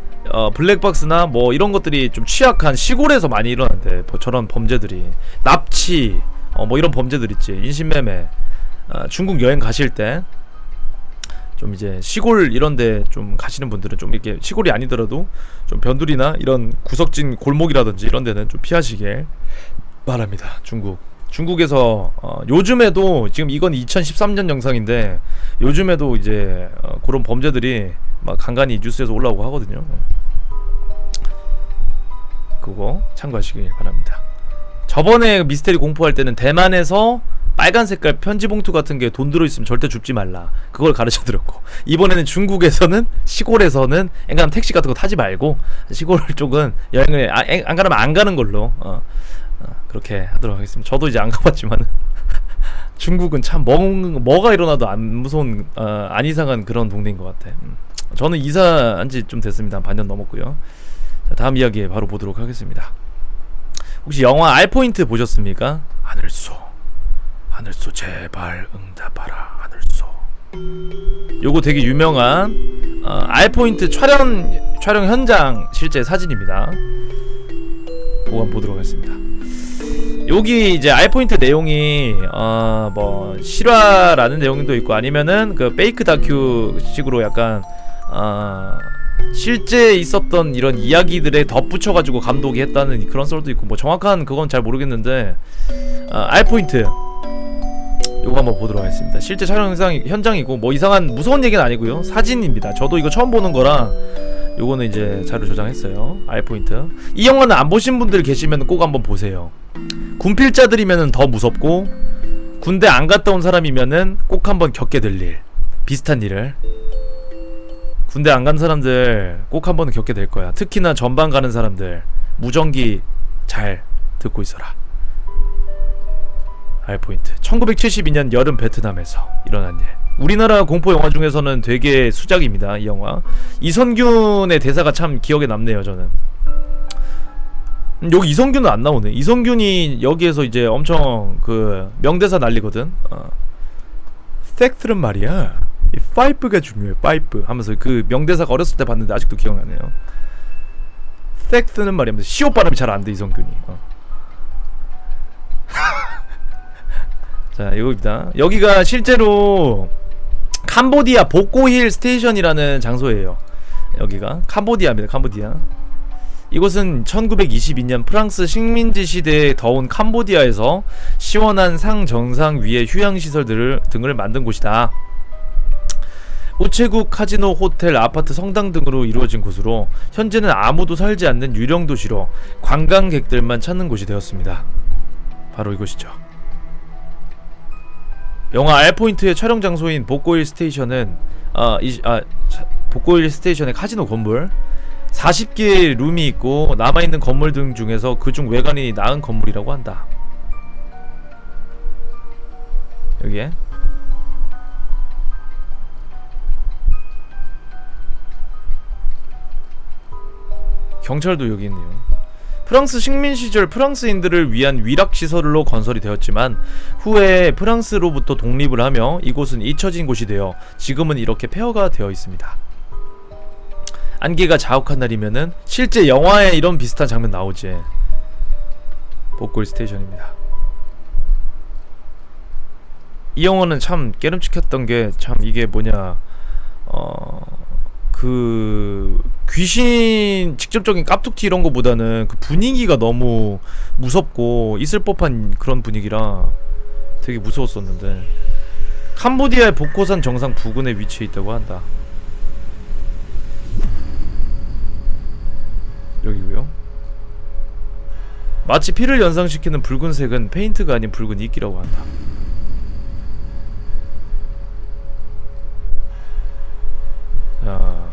블랙박스나 뭐 이런 것들이 좀 취약한 시골에서 많이 일어난대. 저런 범죄들이. 납치, 뭐 이런 범죄들 있지. 인신매매. 중국 여행 가실 때 좀 이제 시골 이런데 좀 가시는 분들은 좀 이렇게 시골이 아니더라도 좀 변두리나 이런 구석진 골목이라든지 이런 데는 좀 피하시길 바랍니다. 중국에서 요즘에도 지금 이건 2013년 영상인데 요즘에도 이제 그런 범죄들이 막 간간히 뉴스에서 올라오고 하거든요. 그거 참고하시길 바랍니다. 저번에 미스테리 공포할 때는 대만에서 빨간 색깔 편지 봉투 같은 게 돈 들어있으면 절대 줍지 말라, 그걸 가르쳐 드렸고, 이번에는 중국에서는 시골에서는 앵간하면 택시 같은 거 타지 말고 시골 쪽은 여행을 안 가면 안 가는 걸로 그렇게 하도록 하겠습니다. 저도 이제 안 가봤지만 중국은 참 뭐가 일어나도 안 무서운 안 이상한 그런 동네인 것 같아. 저는 이사한 지 좀 됐습니다. 한 반년 넘었고요. 자, 다음 이야기 바로 보도록 하겠습니다. 혹시 영화 알포인트 보셨습니까? 하늘소 제발 응답하라 하늘소. 요거 되게 유명한 알포인트 촬영 현장 실제 사진입니다. 그거 한번 보도록 하겠습니다. 여기 이제 알포인트 내용이 뭐 실화라는 내용도 있고 아니면은 그 페이크 다큐 식으로 약간 실제 있었던 이런 이야기들에 덧붙여가지고 감독이 했다는 그런 썰도 있고, 뭐 정확한 그건 잘 모르겠는데 알포인트 요거 한번 보도록 하겠습니다. 실제 촬영 현장이고 뭐 이상한 무서운 얘기는 아니고요, 사진입니다. 저도 이거 처음 보는 거라 요거는 이제 자료 저장했어요. 알포인트. 이 영화는 안 보신 분들 계시면 꼭 한번 보세요. 군필자들이면은 더 무섭고 군대 안 갔다 온 사람이면은 꼭 한번 겪게 될 일, 비슷한 일을 군대 안 간 사람들 꼭 한번 겪게 될 거야. 특히나 전방 가는 사람들 무전기 잘 듣고 있어라. 알포인트. 1972년 여름 베트남에서 일어난 일. 우리나라 공포 영화 중에서는 되게 수작입니다, 이 영화. 이선균의 대사가 참 기억에 남네요, 저는. 여기 이성균은 안 나오네. 이성균이 여기에서 이제 엄청 그 명대사 날리거든. 섹스는 말이야, 이 파이프가 중요해, 파이프 하면서 그 명대사가 어렸을 때 봤는데 아직도 기억나네요. 섹스는 말이야 하면서 시옷 발음이 잘 안 돼, 이성균이. 자, 이거입니다. 여기가 실제로 캄보디아 복고힐 스테이션이라는 장소예요. 여기가 캄보디아입니다. 캄보디아. 이곳은 1922년 프랑스 식민지 시대에 더운 캄보디아에서 시원한 상정상 위에 휴양시설 등을 만든 곳이다. 우체국, 카지노, 호텔, 아파트, 성당 등으로 이루어진 곳으로 현재는 아무도 살지 않는 유령 도시로 관광객들만 찾는 곳이 되었습니다. 바로 이곳이죠. 영화 알포인트의 촬영 장소인 복고일 스테이션은 복고일 스테이션의 카지노 건물 40개의 룸이 있고 남아있는 건물 등 중에서 그중 외관이 나은 건물이라고 한다. 여기에 경찰도 여기 있네요. 프랑스 식민 시절 프랑스인들을 위한 위락시설로 건설이 되었지만 후에 프랑스로부터 독립을 하며 이곳은 잊혀진 곳이 되어 지금은 이렇게 폐허가 되어 있습니다. 안개가 자욱한 날이면은 실제 영화에 이런 비슷한 장면 나오지. 복골 스테이션입니다. 이 영화는 참 깨름칙했던 게 참 이게 뭐냐 그 귀신 직접적인 깝툭튀 이런 거보다는 그 분위기가 너무 무섭고 있을 법한 그런 분위기라 되게 무서웠었는데 캄보디아의 복고산 정상 부근에 위치해 있다고 한다. 여기고요. 마치 피를 연상시키는 붉은색은 페인트가 아닌 붉은 이끼라고 한다.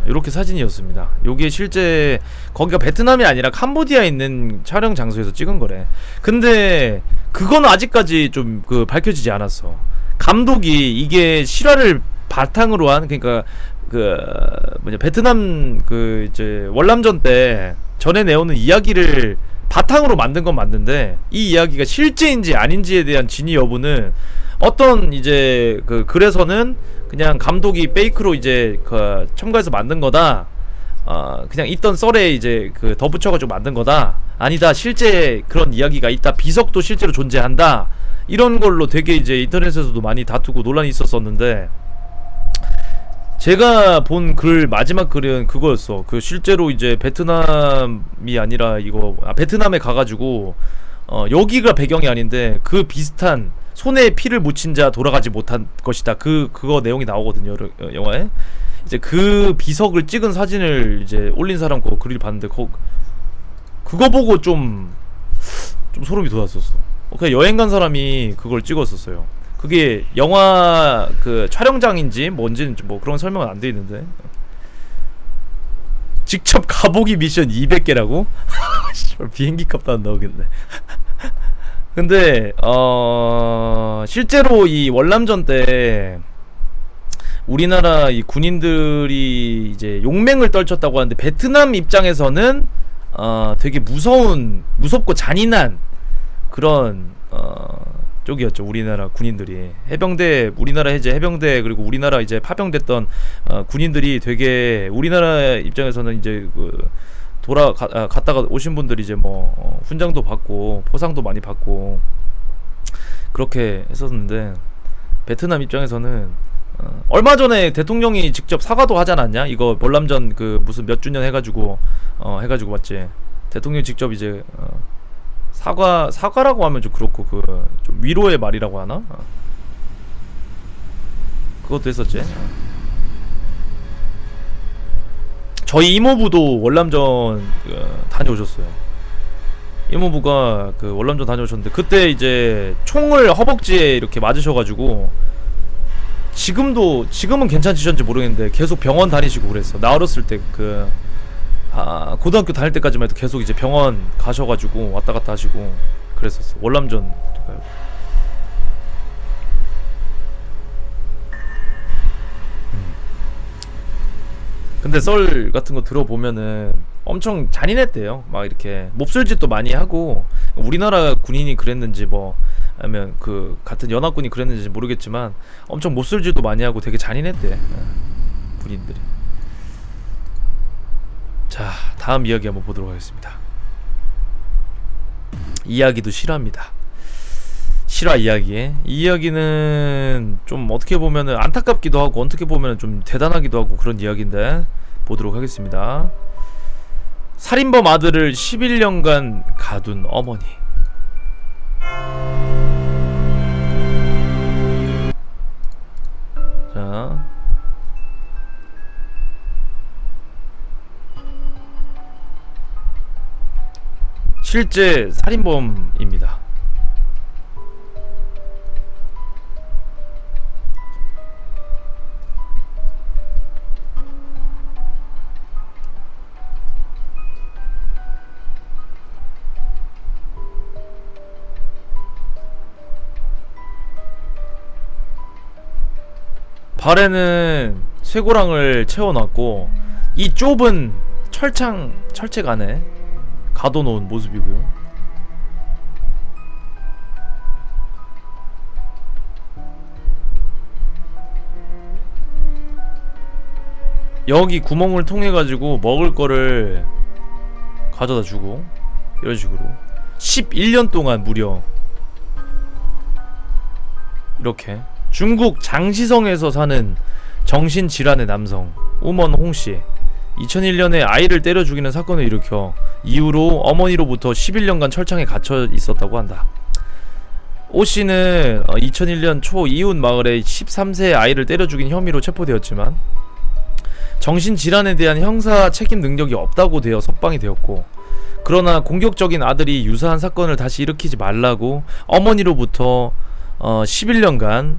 이렇게 사진이었습니다. 요게 실제 거기가 베트남이 아니라 캄보디아에 있는 촬영 장소에서 찍은 거래. 근데 그건 아직까지 좀 그 밝혀지지 않았어. 감독이 이게 실화를 바탕으로 한, 그러니까 그 뭐냐 베트남 그 이제 월남전 때 전에 내오는 이야기를 바탕으로 만든 건 맞는데 이 이야기가 실제인지 아닌지에 대한 진위 여부는 어떤 이제 그 글에서는 그냥 감독이 페이크로 이제 그 첨가해서 만든 거다. 그냥 있던 썰에 이제 그 덧붙여가지고 만든 거다. 아니다. 실제 그런 이야기가 있다. 비석도 실제로 존재한다. 이런 걸로 되게 이제 인터넷에서도 많이 다투고 논란이 있었었는데 제가 본 글 마지막 글은 그거였어. 그 실제로 이제 베트남이 아니라 이거 베트남에 가가지고 여기가 배경이 아닌데 그 비슷한 손에 피를 묻힌 자 돌아가지 못한 것이다. 그거 내용이 나오거든요. 영화에. 이제 그 비석을 찍은 사진을 이제 올린 사람 거 글을 봤는데 그거 보고 좀 소름이 돋았었어. 그냥 여행 간 사람이 그걸 찍었었어요. 그게 영화 그 촬영장인지 뭔지는 뭐 그런 설명은 안 돼 있는데 직접 가보기 미션 200개라고? 비행기 값도 안 나오겠네. 근데 실제로 이 월남전 때 우리나라 이 군인들이 이제 용맹을 떨쳤다고 하는데 베트남 입장에서는 되게 무섭고 잔인한 그런 쪽이었죠. 우리나라 군인들이 우리나라 이제 해병대 그리고 우리나라 이제 파병됐던 군인들이 되게 우리나라 입장에서는 이제 그 갔다가 오신 분들이 이제 뭐 훈장도 받고 포상도 많이 받고 그렇게 했었는데 베트남 입장에서는 얼마 전에 대통령이 직접 사과도 하지 않았냐? 이거 월남전 그 무슨 몇 주년 해가지고 맞지? 대통령이 직접 이제 사과라고 하면 좀 그렇고 그 좀 위로의 말이라고 하나? 그것도 했었지. 저희 이모부도 월남전 다녀오셨어요. 이모부가 그 월남전 다녀오셨는데 그때 이제 총을 허벅지에 이렇게 맞으셔가지고 지금은 괜찮으셨는지 모르겠는데 계속 병원 다니시고 그랬어. 나 어렸을 때 고등학교 다닐 때까지만 해도 계속 이제 병원 가셔가지고 왔다 갔다 하시고 그랬었어. 월남전. 근데 썰 같은 거 들어보면은 엄청 잔인했대요. 막 이렇게 몹쓸짓도 많이 하고 우리나라 군인이 그랬는지 뭐 아니면 그 같은 연합군이 그랬는지 모르겠지만 엄청 몹쓸짓도 많이 하고 되게 잔인했대. 군인들이. 자, 다음 이야기 한번 보도록 하겠습니다. 이야기도 실화입니다. 실화 이야기. 이 이야기는 좀 어떻게 보면은 안타깝기도 하고 어떻게 보면은 좀 대단하기도 하고 그런 이야기인데 보도록 하겠습니다. 살인범 아들을 11년간 가둔 어머니. 자, 실제 살인범입니다. 발에는 쇠고랑을 채워놨고 이 좁은 철책 안에 가둬놓은 모습이고요. 여기 구멍을 통해 가지고 먹을 거를 가져다 주고 이런 식으로 11년 동안 무려 이렇게 중국 장시성에서 사는 정신질환의 남성 우먼 홍씨 2001년에 아이를 때려 죽이는 사건을 일으켜 이후로 어머니로부터 11년간 철창에 갇혀 있었다고 한다. 오씨는 2001년 초 이웃 마을에 13세 아이를 때려 죽인 혐의로 체포되었지만 정신질환에 대한 형사 책임 능력이 없다고 되어 석방이 되었고, 그러나 공격적인 아들이 유사한 사건을 다시 일으키지 말라고 어머니로부터 11년간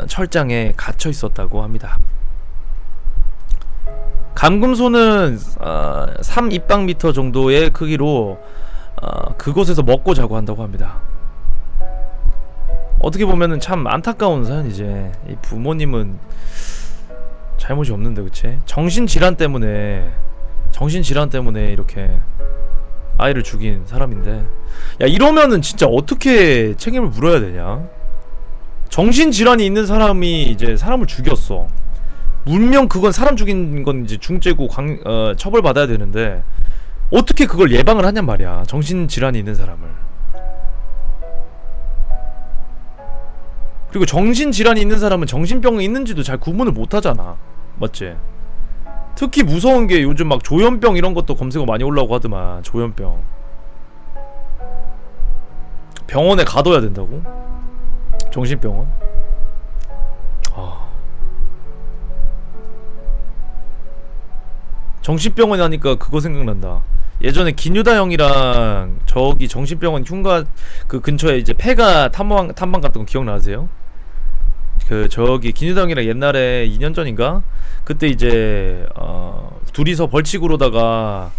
철장에 갇혀 있었다고 합니다. 감금소는 3입방미터 정도의 크기로 그곳에서 먹고 자고 한다고 합니다. 어떻게 보면은 참 안타까운 사연이지. 이 부모님은 잘못이 없는데, 그치? 정신질환 때문에 이렇게 아이를 죽인 사람인데, 야, 이러면은 진짜 어떻게 책임을 물어야 되냐? 정신질환이 있는 사람이 이제 사람을 죽였어. 분명 그건 사람 죽인 건 이제 중죄고 처벌받아야 되는데 어떻게 그걸 예방을 하냔 말이야, 정신질환이 있는 사람을. 그리고 정신질환이 있는 사람은 정신병이 있는지도 잘 구분을 못하잖아, 맞지? 특히 무서운 게 요즘 막 조현병 이런 것도 검색어 많이 올라오고 하더만. 조현병 병원에 가둬야 된다고? 정신병원? 정신병원 하니까 그거 생각난다. 예전에 기뉴다 형이랑 저기 정신병원 흉가 그 근처에 이제 폐가 탐방 갔던 거 기억나세요? 그 저기 기뉴다 형이랑 옛날에 2년 전인가? 그때 이제 둘이서 벌칙으로다가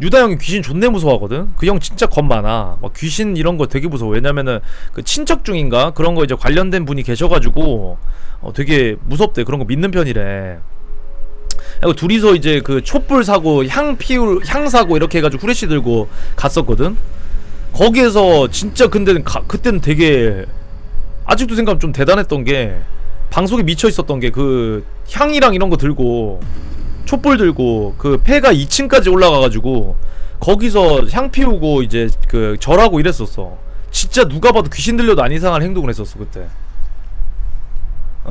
유다 형이 귀신 존내 무서워하거든? 그 형 진짜 겁 많아. 막 귀신 이런 거 되게 무서워. 왜냐면은 그 친척 중인가? 그런 거 이제 관련된 분이 계셔가지고 되게 무섭대. 그런 거 믿는 편이래. 둘이서 이제 그 촛불 사고 향 사고 이렇게 해가지고 후레쉬 들고 갔었거든. 거기에서 진짜 그때는 되게 아직도 생각하면 좀 대단했던 게, 방송에 미쳐 있었던 게 그 향이랑 이런 거 들고 촛불 들고 그 폐가 2층까지 올라가가지고 거기서 향 피우고 이제 그 절하고 이랬었어. 진짜 누가 봐도 귀신 들려도 안 이상한 행동을 했었어 그때.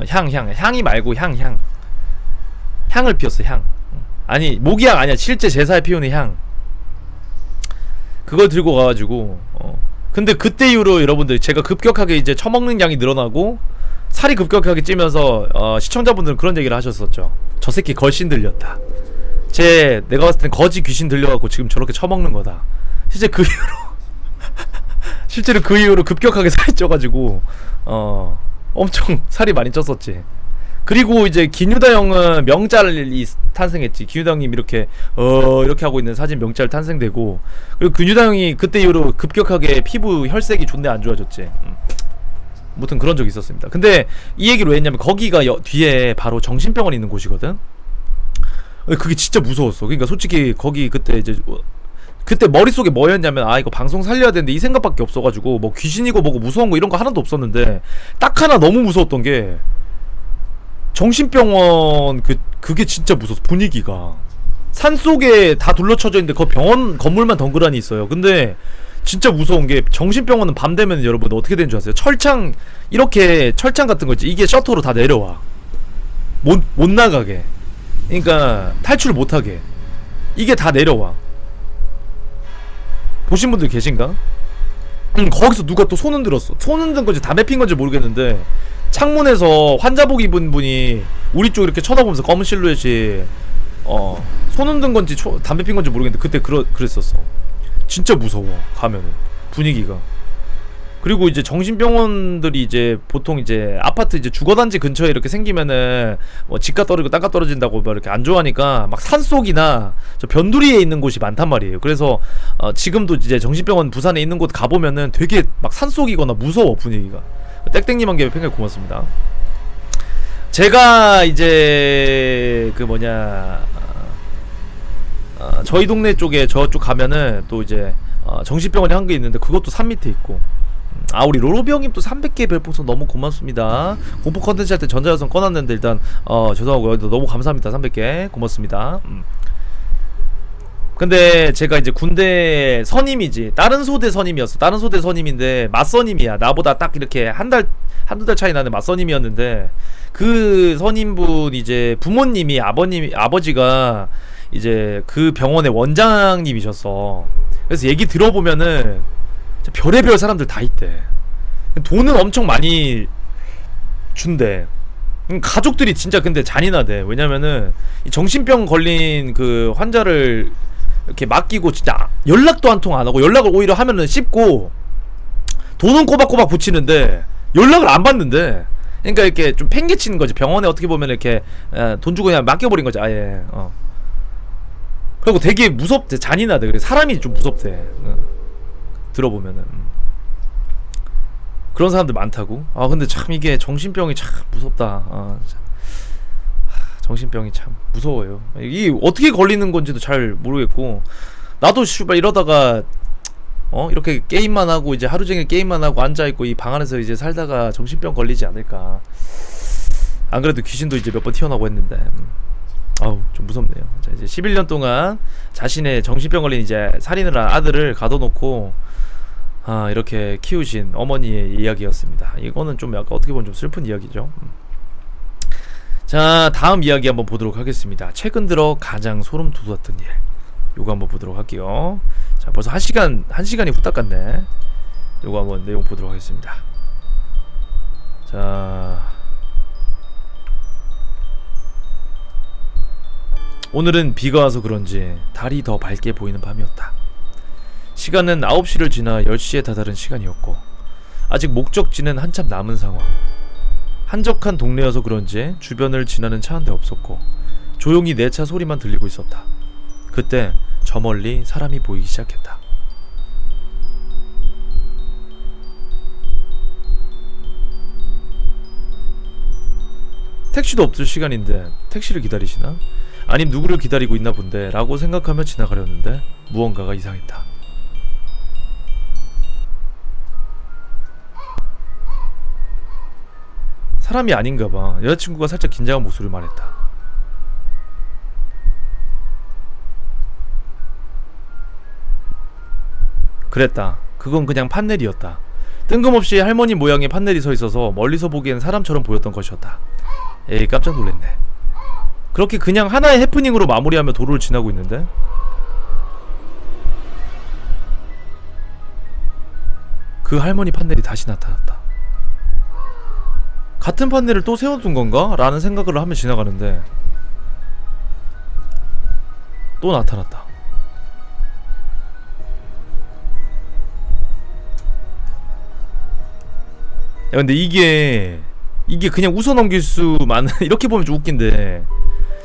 향이 말고 향을 피웠어. 향. 아니 모기향 아니야. 실제 제사에 피우는 향. 그걸 들고 가가지고 근데 그때 이후로 여러분들 제가 급격하게 이제 처먹는 양이 늘어나고 살이 급격하게 찌면서 시청자분들은 그런 얘기를 하셨었죠. 저 새끼 걸신 들렸다. 내가 봤을 땐 거지 귀신 들려갖고 지금 저렇게 처먹는 거다. 실제로 그 이후로 급격하게 살이 쪄가지고 엄청 살이 많이 쪘었지. 그리고 이제 기뉴다 형은 명짤이 탄생했지. 기뉴다 형님 이렇게 하고 있는 사진 명짤 탄생되고, 그리고 기뉴다 형이 그때 이후로 급격하게 피부 혈색이 존내 안 좋아졌지. 아무튼 그런 적이 있었습니다. 근데 이 얘기를 왜 했냐면 거기가 뒤에 바로 정신병원이 있는 곳이거든. 그게 진짜 무서웠어. 그러니까 솔직히 거기 그때 머릿속에 뭐였냐면, 이거 방송 살려야 되는데 이 생각밖에 없어가지고 뭐 귀신이고 뭐고 무서운 거 이런 거 하나도 없었는데, 딱 하나 너무 무서웠던 게 정신병원 그게 진짜 무서웠어. 분위기가 산속에 다 둘러쳐져 있는데 그 병원 건물만 덩그러니 있어요. 근데 진짜 무서운 게, 정신병원은 밤 되면 여러분 어떻게 되는 줄 아세요? 철창 같은 거 있지. 이게 셔터로 다 내려와. 못 나가게. 그러니까 탈출을 못하게. 이게 다 내려와. 보신 분들 계신가? 거기서 누가 또 손 흔들었어. 손 흔든 건지 담배 핀 건지 모르겠는데, 창문에서 환자복 입은 분이 우리 쪽 이렇게 쳐다보면서 검은 실루엣이 손 흔든 건지 담배 핀 건지 모르겠는데 그때 그랬었어. 진짜 무서워 가면은 분위기가. 그리고 이제 정신병원들이 이제 보통 이제 아파트 이제 주거단지 근처에 이렇게 생기면은 뭐 집가 떨어지고 땅가 떨어진다고 막 이렇게 안 좋아하니까 막 산속이나 저 변두리에 있는 곳이 많단 말이에요. 그래서 지금도 이제 정신병원 부산에 있는 곳 가보면은 되게 막 산속이거나 무서워 분위기가. 땡땡님 한 개 팬가 고맙습니다. 제가 이제 그 뭐냐 저희 동네 쪽에 저쪽 가면은 또 이제 정신병원이 한 개 있는데 그것도 산 밑에 있고. 우리 로로비 형님 또 300개 별풍선 너무 고맙습니다. 공포 컨텐츠 할 때 전자여성 꺼놨는데 일단 죄송하고요. 너무 감사합니다. 300개 고맙습니다. 근데 제가 이제 군대 선임이지, 다른 소대 선임이었어. 다른 소대 선임인데 맞선임이야. 나보다 딱 이렇게 한두 달 차이 나는 맞선임이었는데, 그 선임분 이제 부모님이 아버지가 이제 그 병원의 원장님이셨어. 그래서 얘기 들어보면은 별의별 사람들 다 있대. 돈은 엄청 많이 준대. 가족들이 진짜 근데 잔인하대. 왜냐면은 이 정신병 걸린 그 환자를 이렇게 맡기고 진짜 연락도 한 통 안 하고, 연락을 오히려 하면은 씹고 돈은 꼬박꼬박 붙이는데 연락을 안 받는데. 그러니까 이렇게 좀 팽개치는 거지. 병원에 어떻게 보면 이렇게 돈 주고 그냥 맡겨버린 거지 아예. 그리고 되게 무섭대. 잔인하대. 그래 사람이 좀 무섭대. 들어보면은 그런 사람들 많다고. 근데 참 이게 정신병이 참 무섭다. 정신병이 참 무서워요. 이게 어떻게 걸리는 건지도 잘 모르겠고, 나도 씨발 이러다가 이렇게 게임만 하고 이제 하루 종일 게임만 하고 앉아있고 이 방 안에서 이제 살다가 정신병 걸리지 않을까. 안 그래도 귀신도 이제 몇 번 튀어나오고 했는데 좀 무섭네요. 자, 이제 11년 동안 자신의 정신병 걸린 이제 살인을 한 아들을 가둬놓고 이렇게 키우신 어머니의 이야기였습니다. 이거는 좀 약간 어떻게 보면 좀 슬픈 이야기죠. 자, 다음 이야기 한번 보도록 하겠습니다. 최근 들어 가장 소름 돋았던 일, 요거 한번 보도록 할게요. 자, 벌써 1시간이 후딱 갔네. 요거 한번 내용 보도록 하겠습니다. 자, 오늘은 비가 와서 그런지 달이 더 밝게 보이는 밤이었다. 시간은 9시를 지나 10시에 다다른 시간이었고, 아직 목적지는 한참 남은 상황. 한적한 동네여서 그런지 주변을 지나는 차 한 대 없었고, 조용히 내 차 소리만 들리고 있었다. 그때 저 멀리 사람이 보이기 시작했다. 택시도 없을 시간인데 택시를 기다리시나? 아님 누구를 기다리고 있나 본데 라고 생각하며 지나가려는데 무언가가 이상했다. 사람이 아닌가봐. 여자친구가 살짝 긴장한 목소리로 말했다. 그랬다. 그건 그냥 판넬이었다. 뜬금없이 할머니 모양의 판넬이 서있어서 멀리서 보기엔 사람처럼 보였던 것이었다. 에이, 깜짝 놀랐네. 그렇게 그냥 하나의 해프닝으로 마무리하며 도로를 지나고 있는데 그 할머니 판넬이 다시 나타났다. 같은 판넬을 또 세워둔 건가? 라는 생각을 하며 지나가는데 또 나타났다. 야, 근데 이게 그냥 웃어넘길 수만 이렇게 보면 좀 웃긴데,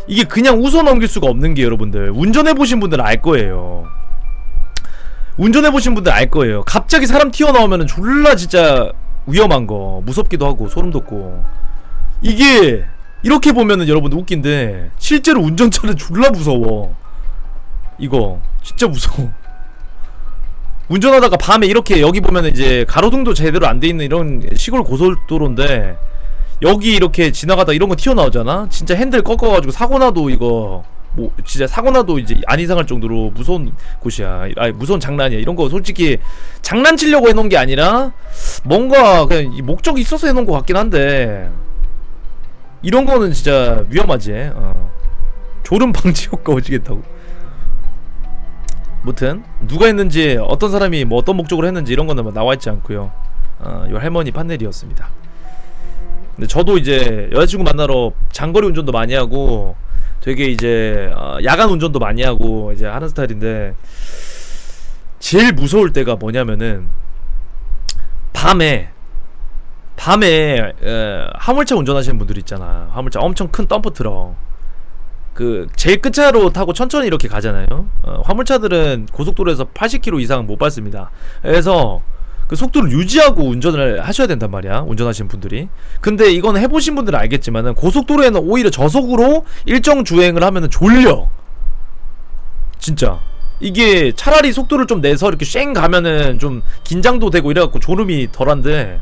이게 그냥 웃어넘길 수가 없는 게, 여러분들 운전해보신 분들은 알 거예요. 운전해보신 분들 알 거예요. 갑자기 사람 튀어나오면은 졸라 진짜 위험한 거, 무섭기도 하고 소름 돋고. 이게 이렇게 보면은 여러분들 웃긴데 실제로 운전차는 졸라 무서워. 이거 진짜 무서워. 운전하다가 밤에 이렇게, 여기 보면은 이제 가로등도 제대로 안 돼 있는 이런 시골 고속도로인데 여기 이렇게 지나가다 이런 거 튀어나오잖아. 진짜 핸들 꺾어가지고 사고나도 이거 뭐 진짜 사고나도 이제 안 이상할 정도로 무서운 곳이야. 아니, 무서운 장난이야. 이런 거 솔직히 장난치려고 해놓은 게 아니라 뭔가 그냥 목적이 있어서 해놓은 것 같긴 한데, 이런 거는 진짜 위험하지. 졸음 방지 효과 오지겠다고. 무튼 누가 했는지, 어떤 사람이 뭐 어떤 목적으로 했는지 이런 거는 나와있지 않고요. 요 할머니 판넬이었습니다. 근데 저도 이제 여자친구 만나러 장거리 운전도 많이 하고 되게 이제 야간 운전도 많이 하고 이제 하는 스타일인데, 제일 무서울 때가 뭐냐면은 밤에 화물차 운전하시는 분들 있잖아. 화물차 엄청 큰 덤프트럭, 그 제일 끝차로 타고 천천히 이렇게 가잖아요. 화물차들은 고속도로에서 80km 이상 못 밟습니다. 그래서 그 속도를 유지하고 운전을 하셔야 된단 말이야, 운전하시는 분들이. 근데 이건 해보신 분들은 알겠지만은 고속도로에는 오히려 저속으로 일정 주행을 하면은 졸려. 진짜 이게 차라리 속도를 좀 내서 이렇게 쉥 가면은 좀 긴장도 되고 이래갖고 졸음이 덜한데,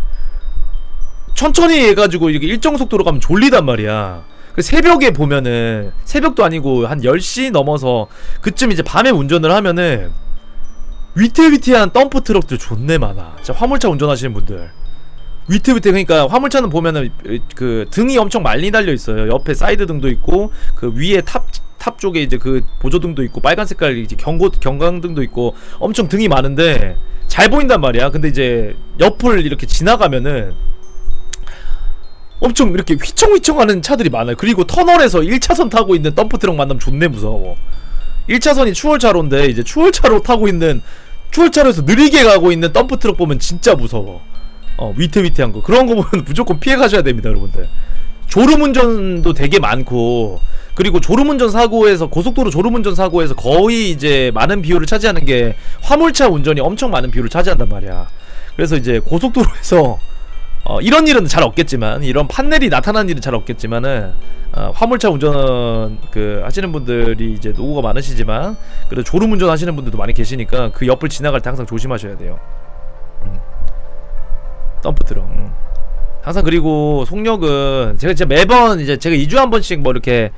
천천히 해가지고 이렇게 일정 속도로 가면 졸리단 말이야. 새벽에 보면은, 새벽도 아니고 한 10시 넘어서 그쯤 이제 밤에 운전을 하면은 위태위태한 덤프 트럭들 존내 많아. 진짜 화물차 운전하시는 분들 위태위태. 그러니까 화물차는 보면은 그 등이 엄청 많이 달려 있어요. 옆에 사이드 등도 있고 그 위에 탑 쪽에 이제 그 보조등도 있고 빨간 색깔 이제 경광등도 있고 엄청 등이 많은데 잘 보인단 말이야. 근데 이제 옆을 이렇게 지나가면은 엄청 이렇게 휘청휘청하는 차들이 많아요. 그리고 터널에서 1차선 타고 있는 덤프트럭 만나면 존내 무서워. 1차선이 추월차로인데 이제 추월차로 타고 있는, 추월차로에서 느리게 가고 있는 덤프트럭 보면 진짜 무서워. 위태위태한 거, 그런 거 보면 무조건 피해 가셔야 됩니다, 여러분들. 졸음운전도 되게 많고, 그리고 졸음운전 사고에서, 고속도로 졸음운전 사고에서 거의 이제 많은 비율을 차지하는 게 화물차 운전이 엄청 많은 비율을 차지한단 말이야. 그래서 이제 고속도로에서 이런 일은 잘 없겠지만, 이런 판넬이 나타나는 일은 잘 없겠지만은 화물차 운전 그 하시는 분들이 이제 노고가 많으시지만 그래도 졸음운전 하시는 분들도 많이 계시니까 그 옆을 지나갈 때 항상 조심하셔야 돼요. 덤프트럭 항상. 그리고 속력은 제가 진짜 매번 이제 제가 2주에 한 번씩 뭐 이렇게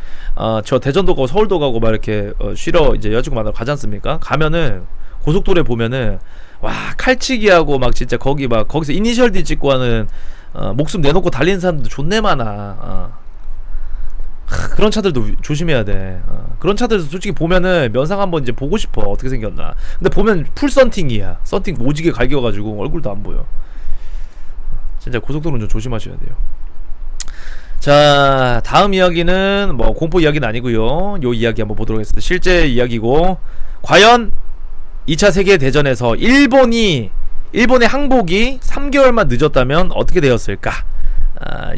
저 대전도 가고 서울도 가고 막 이렇게 쉬러 이제 여자친구 만나러 가지 않습니까? 가면은 고속도로에 보면은 와, 칼치기하고 막 진짜 거기 막 거기서 이니셜 D 찍고 하는 목숨 내놓고 달리는 사람들도 존내 많아. 그런 차들도 조심해야 돼. 그런 차들 솔직히 보면은 면상 한번 이제 보고 싶어, 어떻게 생겼나. 근데 보면 풀 썬팅이야. 썬팅 오지게 갈겨가지고 얼굴도 안 보여. 진짜 고속도로 운전 조심하셔야 돼요. 자, 다음 이야기는 뭐 공포 이야기는 아니고요. 요 이야기 한번 보도록 하겠습니다. 실제 이야기고, 과연 2차 세계대전에서 일본의 항복이 3개월만 늦었다면 어떻게 되었을까?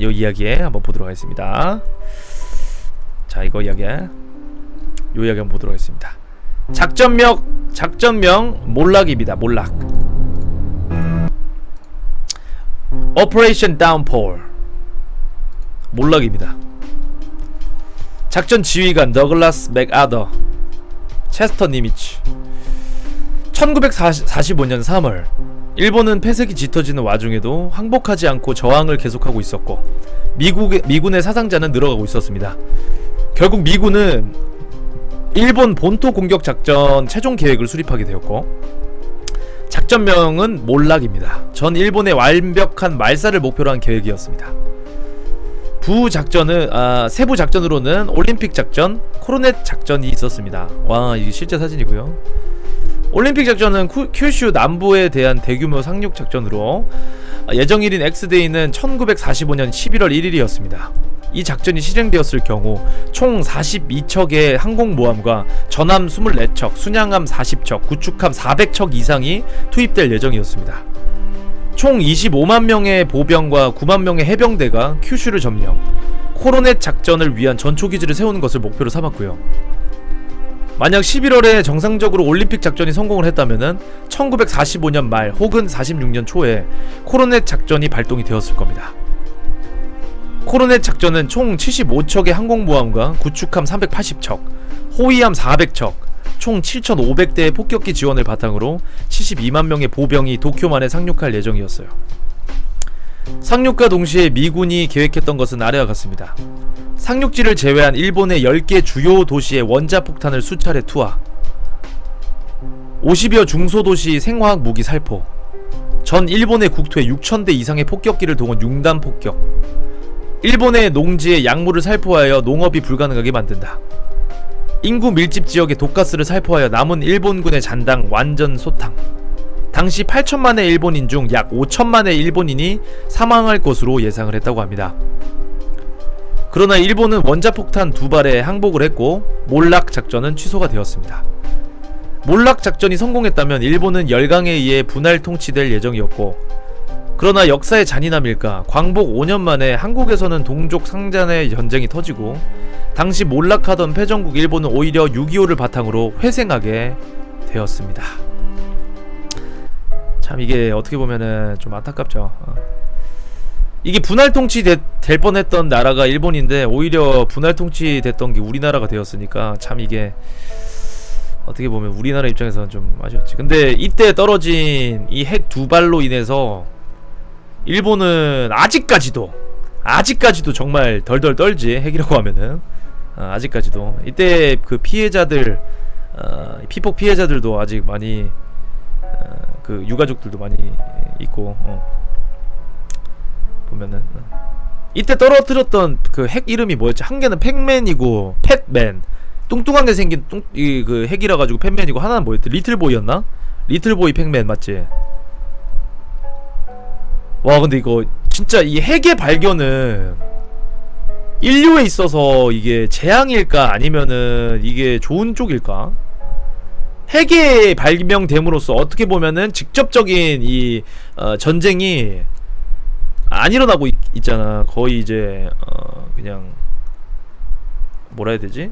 요 이야기에 한번 보도록 하겠습니다. 자, 요 이야기 한번 보도록 하겠습니다. 작전명 몰락입니다. 몰락. Operation Downpour. 몰락입니다. 작전 지휘관 더글라스 맥아더, 체스터 니미츠. 1945년 3월, 일본은 폐색이 짙어지는 와중에도 항복하지 않고 저항을 계속하고 있었고 미군의 사상자는 늘어가고 있었습니다. 결국 미군은 일본 본토 공격 작전 최종 계획을 수립하게 되었고, 작전명은 몰락입니다. 전 일본의 완벽한 말살을 목표로 한 계획이었습니다. 세부 작전으로는 올림픽 작전, 코로넷 작전이 있었습니다. 와, 이게 실제 사진이고요. 올림픽 작전은 큐슈 남부에 대한 대규모 상륙 작전으로 예정일인 X데이는 1945년 11월 1일이었습니다. 이 작전이 실행되었을 경우 총 42척의 항공모함과 전함 24척, 순양함 40척, 구축함 400척 이상이 투입될 예정이었습니다. 총 25만 명의 보병과 9만 명의 해병대가 큐슈를 점령, 코로넷 작전을 위한 전초기지를 세우는 것을 목표로 삼았고요. 만약 11월에 정상적으로 올림픽 작전이 성공을 했다면은 1945년 말 혹은 46년 초에 코로넷 작전이 발동이 되었을 겁니다. 코로넷 작전은 총 75척의 항공모함과 구축함 380척, 호위함 400척, 총 7,500대의 폭격기 지원을 바탕으로 72만 명의 보병이 도쿄만에 상륙할 예정이었어요. 상륙과 동시에 미군이 계획했던 것은 아래와 같습니다. 상륙지를 제외한 일본의 10개 주요 도시의 원자폭탄을 수차례 투하, 50여 중소도시 생화학 무기 살포, 전 일본의 국토에 6,000대 이상의 폭격기를 동원 융단 폭격, 일본의 농지에 약물을 살포하여 농업이 불가능하게 만든다, 인구 밀집 지역에 독가스를 살포하여 남은 일본군의 잔당 완전 소탕. 당시 8천만의 일본인 중 약 5천만의 일본인이 사망할 것으로 예상을 했다고 합니다. 그러나 일본은 원자폭탄 2발에 항복을 했고 몰락 작전은 취소가 되었습니다. 몰락 작전이 성공했다면 일본은 열강에 의해 분할 통치될 예정이었고, 그러나 역사의 잔인함일까 광복 5년 만에 한국에서는 동족 상잔의 전쟁이 터지고 당시 몰락하던 패전국 일본은 오히려 6.25를 바탕으로 회생하게 되었습니다. 자, 참 이게 어떻게 보면은 좀 안타깝죠. 이게 분할 통치될 뻔했던 나라가 일본인데 오히려 분할 통치됐던 게 우리나라가 되었으니까 참 이게 어떻게 보면 우리나라 입장에서는 좀 아쉬웠지. 근데 이때 떨어진 이 핵 두 발로 인해서 일본은 아직까지도 정말 덜덜 떨지. 핵이라고 하면은 아직까지도 이때 그 피해자들 피폭 피해자들도 아직 많이 그 유가족들도 많이 있고 보면은 이때 떨어뜨렸던 그 핵 이름이 뭐였지? 한 개는 팩맨이고 팻맨 뚱뚱하게 생긴 그 핵이라 가지고 팻맨이고 하나는 뭐였지? 리틀보이였나? 리틀보이 팩맨 맞지? 와 근데 이거 진짜 이 핵의 발견은 인류에 있어서 이게 재앙일까 아니면은 이게 좋은 쪽일까? 핵의 발명됨으로써 어떻게 보면은 직접적인 이 전쟁이 안 일어나고 있잖아. 거의 이제 그냥 뭐라 해야 되지?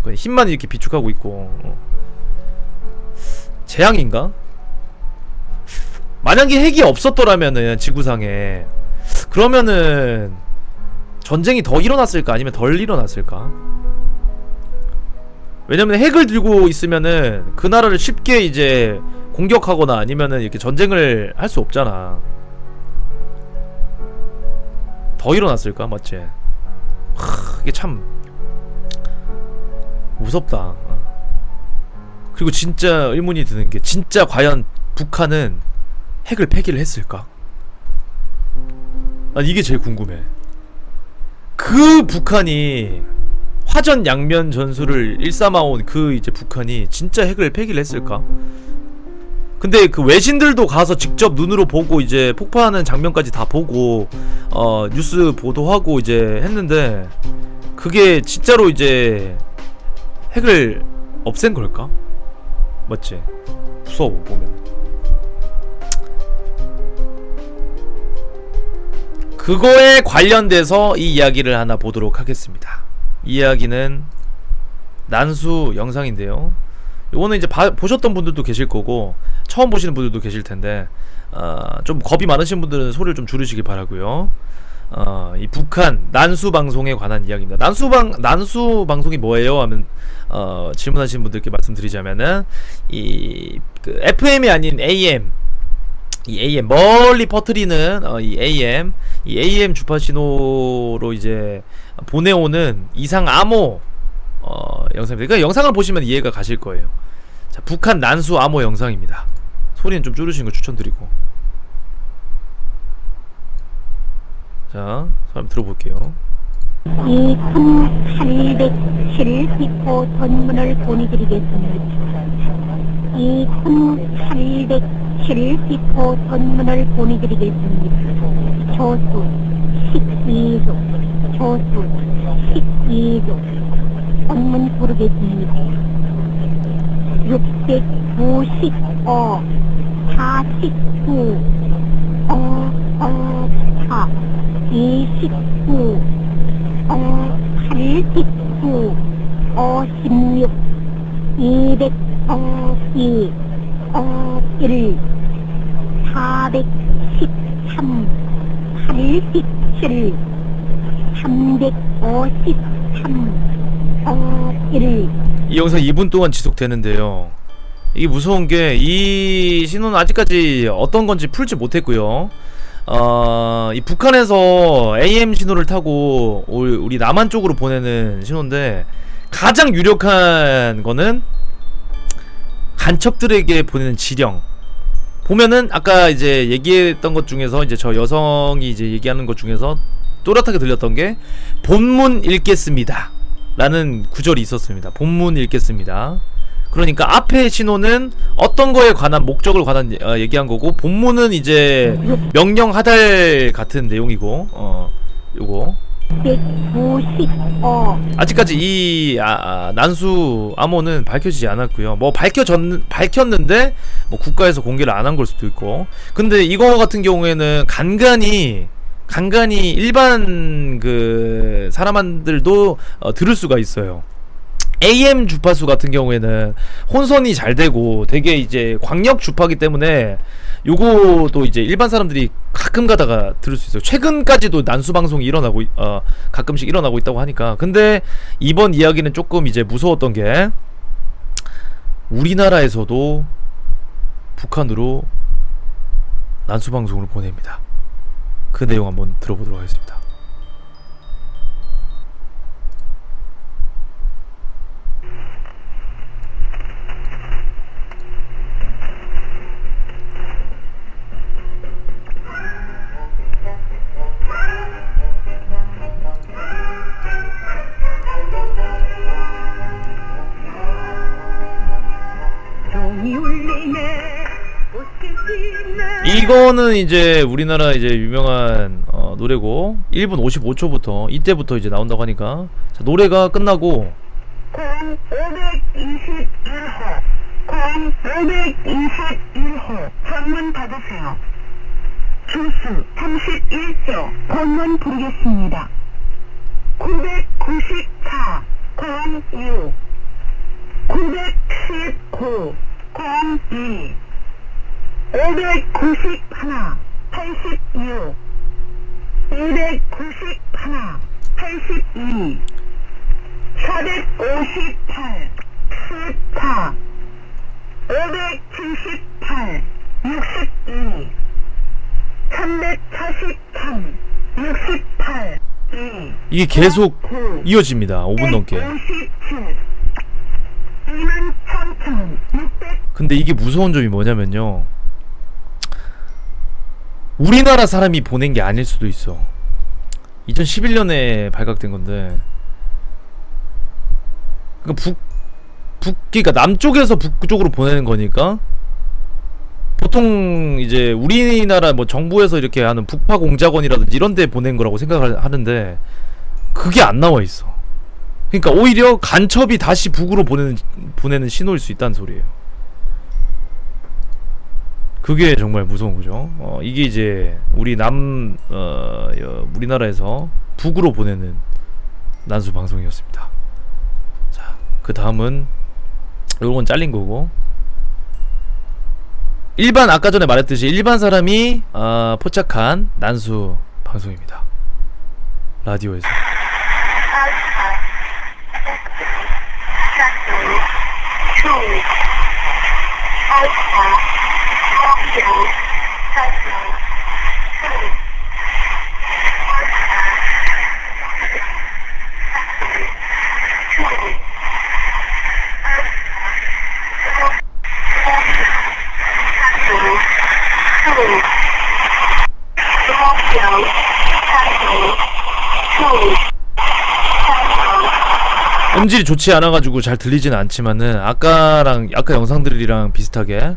그냥 힘만 이렇게 비축하고 있고 재앙인가? 만약에 핵이 없었더라면은 지구상에 그러면은 전쟁이 더 일어났을까 아니면 덜 일어났을까? 왜냐면 핵을 들고 있으면은 그 나라를 쉽게 이제 공격하거나 아니면은 이렇게 전쟁을 할 수 없잖아. 더 일어났을까? 맞지? 이게 참 무섭다. 그리고 진짜 의문이 드는 게 진짜 과연 북한은 핵을 폐기를 했을까? 난 이게 제일 궁금해. 그 북한이 화전 양면 전술을 일삼아온 그 이제 북한이 진짜 핵을 폐기를 했을까? 근데 그 외신들도 가서 직접 눈으로 보고 이제 폭파하는 장면까지 다 보고 뉴스 보도하고 이제 했는데 그게 진짜로 이제 핵을 없앤 걸까? 맞지? 무서워 보면. 그거에 관련돼서 이 이야기를 하나 보도록 하겠습니다. 이 이야기는 난수 영상인데요. 이거는 이제 보셨던 분들도 계실 거고 처음 보시는 분들도 계실 텐데 좀 겁이 많으신 분들은 소리를 좀 줄이시길 바라고요. 이 북한 난수 방송에 관한 이야기입니다. 난수 방송이 뭐예요? 하면 질문하시는 분들께 말씀드리자면은 이 그 FM이 아닌 AM 이 AM 멀리 퍼뜨리는 이 AM 주파 신호로 이제 보내오는 이상 암호 영상입니다. 그러니까 영상을 보시면 이해가 가실 거예요. 자, 북한 난수 암호 영상입니다. 소리는 좀 줄이시는 걸 추천드리고. 자, 한번 들어볼게요. 2807 비포 전문을 보내드리겠습니다. 2807 비포 전문을 보내드리겠습니다. 조수 12조 조수 12조 전문 부르겠습니다. 695 49 4 29 89 56 202 1 413 87 353 1 이 영상 2분 동안 지속되는데요. 이게 무서운 게 이 신호는 아직까지 어떤 건지 풀지 못했고요. 이 북한에서 AM 신호를 타고 우리 남한 쪽으로 보내는 신호인데 가장 유력한 거는 간첩들에게 보내는 지령. 보면은 아까 이제 얘기했던 것 중에서 이제 저 여성이 이제 얘기하는 것 중에서 또렷하게 들렸던 게 본문 읽겠습니다 라는 구절이 있었습니다. 본문 읽겠습니다. 그러니까 앞에 신호는 어떤 거에 관한 목적을 관한 얘기한 거고 본문은 이제 명령 하달 같은 내용이고 요거 195 아직까지 이 난수 암호는 밝혀지지 않았고요. 뭐 밝혔는데 뭐 국가에서 공개를 안 한 걸 수도 있고. 근데 이거 같은 경우에는 간간히 일반 그 사람들도 들을 수가 있어요. AM 주파수 같은 경우에는 혼선이 잘 되고 되게 이제 광역 주파기 때문에 요거도 이제 일반 사람들이 가끔 가다가 들을 수 있어요. 최근까지도 난수 방송이 가끔씩 일어나고 있다고 하니까. 근데 이번 이야기는 조금 이제 무서웠던 게 우리나라에서도 북한으로 난수 방송을 보냅니다. 그 내용 한번 들어보도록 하겠습니다. 이거는 이제 우리나라 이제 유명한 노래고 1분 55초부터 이때부터 이제 나온다고 하니까 자, 노래가 끝나고 0521호 전문 받으세요. 조수 31조 번문 부르겠습니다. 994 06 919 02 591 86 291 82 458 14 578 62 343 68 2 이게 계속 이어집니다. 5분 넘게. 23,600 근데 이게 무서운 점이 뭐냐면요, 우리나라 사람이 보낸 게 아닐 수도 있어. 2011년에 발각된 건데, 그러니까 그러니까 남쪽에서 북쪽으로 보내는 거니까 보통 이제 우리나라 뭐 정부에서 이렇게 하는 북파 공작원이라든지 이런 데 보낸 거라고 생각을 하는데 그게 안 나와 있어. 그러니까 오히려 간첩이 다시 북으로 보내는 신호일 수 있다는 소리예요. 그게 정말 무서운 거죠. 이게 이제 우리나라에서 북으로 보내는 난수 방송이었습니다. 자, 그 다음은 요건 잘린 거고, 아까 전에 말했듯이 일반 사람이 포착한 난수 방송입니다. 라디오에서. 음질이 좋지 않아가지고 잘 들리진 않지만은 아까 영상들이랑 비슷하게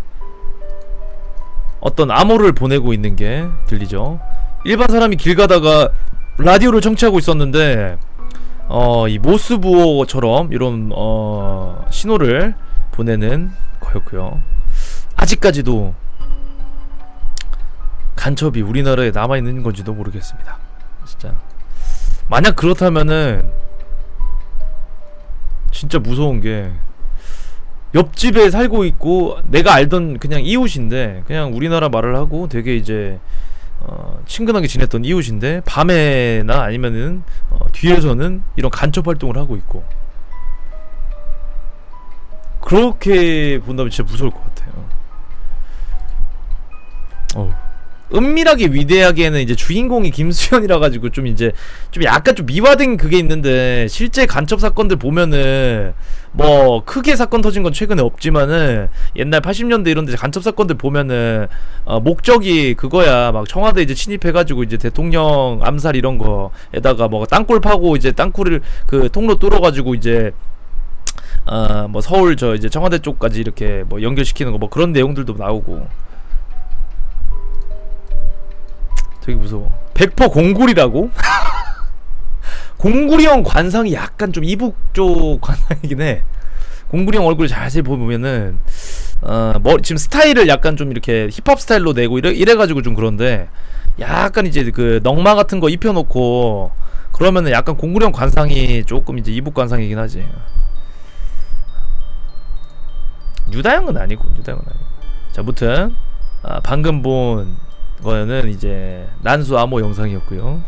어떤 암호를 보내고 있는 게 들리죠. 일반 사람이 길 가다가 라디오를 청취하고 있었는데 이 모스부호처럼 이런 신호를 보내는 거였고요. 아직까지도 간첩이 우리나라에 남아있는 건지도 모르겠습니다. 진짜 만약 그렇다면은 진짜 무서운 게, 옆집에 살고 있고 내가 알던 그냥 이웃인데 그냥 우리나라 말을 하고 되게 이제 친근하게 지냈던 이웃인데 밤에나 아니면은 뒤에서는 이런 간첩 활동을 하고 있고, 그렇게 본다면 진짜 무서울 것 같아요. 은밀하게 위대하게는 이제 주인공이 김수현이라 가지고 좀 약간 좀 미화된 그게 있는데, 실제 간첩 사건들 보면은 뭐 크게 사건 터진 건 최근에 없지만은 옛날 80년대 이런 데 간첩 사건들 보면은 목적이 그거야. 막 청와대 이제 침입해 가지고 이제 대통령 암살 이런 거에다가 뭐 땅굴 파고 이제 땅굴을 그 통로 뚫어 가지고 이제 뭐 서울 이제 청와대 쪽까지 이렇게 뭐 연결시키는 거 뭐 그런 내용들도 나오고. 되게 무서워. 100% 공굴이라고? 공굴이형 관상이 약간 좀 이북 쪽 관상이긴 해. 공굴이형 얼굴 자세히 보면은 지금 스타일을 약간 좀 이렇게 힙합 스타일로 내고 이래가지고 좀 그런데, 약간 이제 그 넝마 같은 거 입혀놓고 그러면은 약간 공굴이형 관상이 조금 이제 이북 관상이긴 하지. 유다형은 아니고. 자, 무튼 방금 본 거는 이제 난수 암호 영상이었고요.